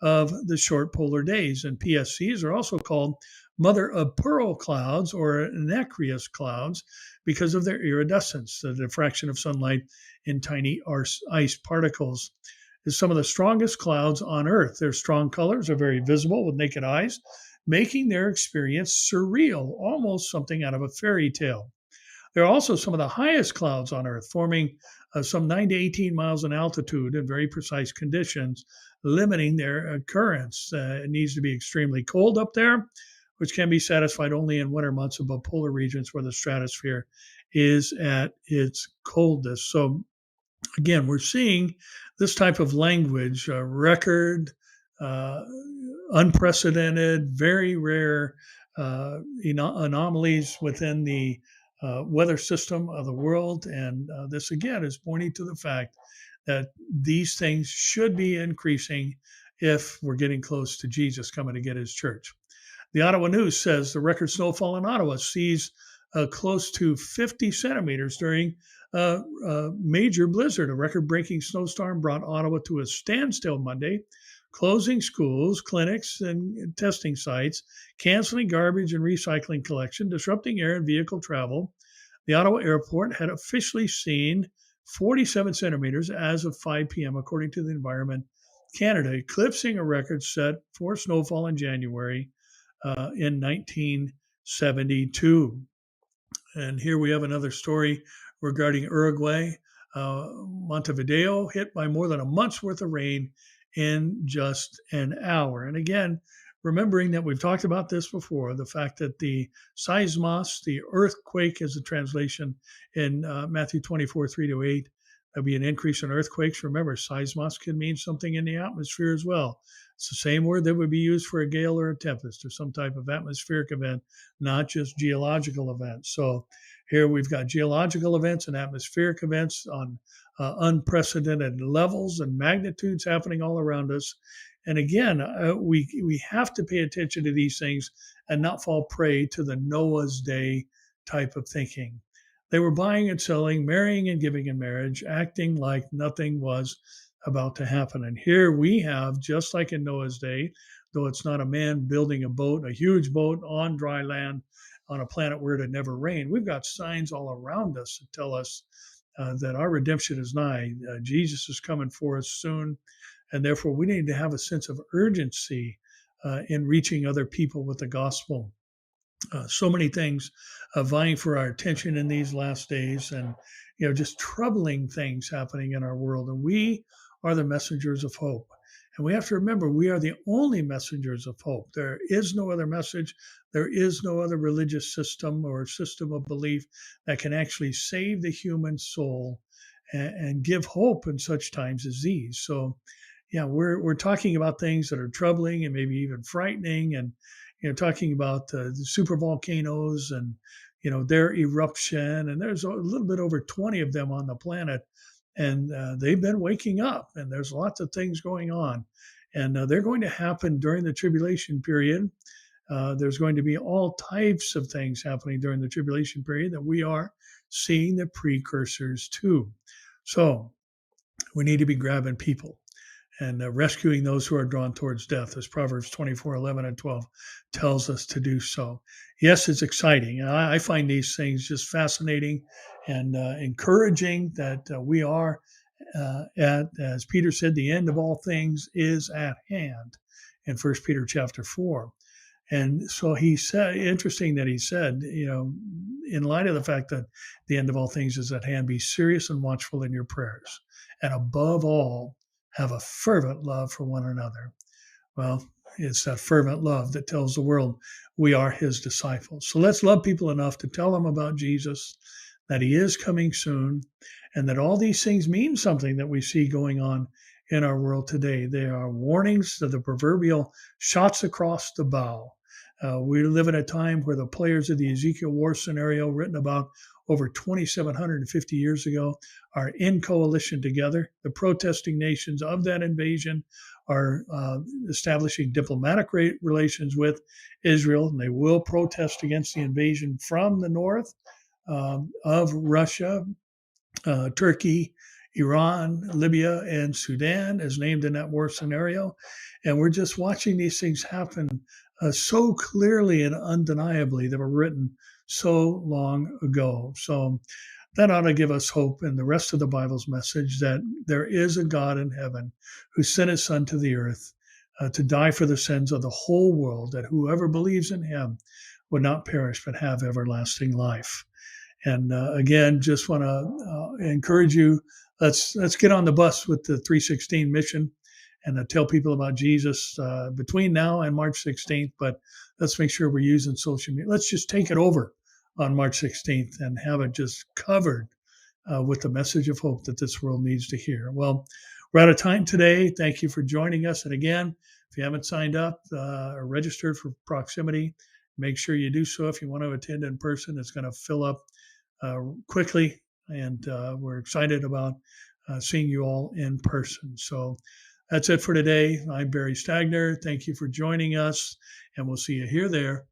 of the short polar days. And PSCs are also called mother of pearl clouds, or nacreous clouds, because of their iridescence, the diffraction of sunlight in tiny ice particles. Is some of the strongest clouds on Earth. Their strong colors are very visible with naked eyes, making their experience surreal, almost something out of a fairy tale. They're also some of the highest clouds on Earth, forming some 9 to 18 miles in altitude in very precise conditions, limiting their occurrence. It needs to be extremely cold up there, which can be satisfied only in winter months above polar regions where the stratosphere is at its coldest. So, again, we're seeing this type of language, record, unprecedented, very rare anomalies within the weather system of the world. And this, again, is pointing to the fact that these things should be increasing if we're getting close to Jesus coming to get his church. The Ottawa News says the record snowfall in Ottawa sees close to 50 centimeters during a major blizzard. A record-breaking snowstorm brought Ottawa to a standstill Monday, closing schools, clinics, and testing sites, canceling garbage and recycling collection, disrupting air and vehicle travel. the Ottawa airport had officially seen 47 centimeters as of 5 p.m., according to the Environment Canada, eclipsing a record set for snowfall in January in 1972. And here we have another story regarding Uruguay. Montevideo hit by more than a month's worth of rain in just an hour. And again, remembering that we've talked about this before, the fact that the seismos, the earthquake is a translation in Matthew 24:3-8, there'll be an increase in earthquakes. Remember, seismos can mean something in the atmosphere as well. It's the same word that would be used for a gale or a tempest or some type of atmospheric event, not just geological events. So here we've got geological events and atmospheric events on unprecedented levels and magnitudes happening all around us. And again, we have to pay attention to these things and not fall prey to the Noah's Day type of thinking. They were buying and selling, marrying and giving in marriage, acting like nothing was about to happen. And here we have, just like in Noah's Day, though it's not a man building a boat, a huge boat on dry land on a planet where it had never rained, we've got signs all around us that tell us that our redemption is nigh. Jesus is coming for us soon. And therefore, we need to have a sense of urgency in reaching other people with the gospel. So many things vying for our attention in these last days, and just troubling things happening in our world. And we are the messengers of hope. And we have to remember, we are the only messengers of hope. There is no other message. There is no other religious system or system of belief that can actually save the human soul and give hope in such times as these. So, yeah, we're talking about things that are troubling and maybe even frightening, and talking about the super volcanoes and their eruption. And there's a little bit over 20 of them on the planet, and they've been waking up. And there's lots of things going on, and they're going to happen during the tribulation period. There's going to be all types of things happening during the tribulation period that we are seeing the precursors to. So we need to be grabbing people and rescuing those who are drawn towards death, as Proverbs 24:11-12 tells us to do so. Yes, it's exciting. I find these things just fascinating and encouraging that we are as Peter said, the end of all things is at hand in 1 Peter chapter 4. And so he said, interesting that he said, in light of the fact that the end of all things is at hand, be serious and watchful in your prayers. And above all, have a fervent love for one another. Well, it's that fervent love that tells the world we are his disciples. So let's love people enough to tell them about Jesus, that he is coming soon, and that all these things mean something that we see going on in our world today. They are warnings to the proverbial shots across the bow. We live in a time where the players of the Ezekiel war scenario, written about over 2,750 years ago, are in coalition together. The protesting nations of that invasion are establishing diplomatic relations with Israel, and they will protest against the invasion from the north of Russia, Turkey, Iran, Libya, and Sudan as named in that war scenario. And we're just watching these things happen so clearly and undeniably that were written so long ago. So that ought to give us hope in the rest of the Bible's message that there is a God in heaven who sent his son to the earth to die for the sins of the whole world, that whoever believes in him would not perish but have everlasting life. And again, just want to encourage you, let's get on the bus with the 316 mission and tell people about Jesus between now and March 16th. But let's make sure we're using social media. Let's just take it over on March 16th and have it just covered with the message of hope that this world needs to hear. Well, we're out of time today. Thank you for joining us. And again, if you haven't signed up or registered for proximity, make sure you do so. If you want to attend in person, it's going to fill up quickly. And we're excited about seeing you all in person. So that's it for today. I'm Barry Stagner. Thank you for joining us, and we'll see you here, there,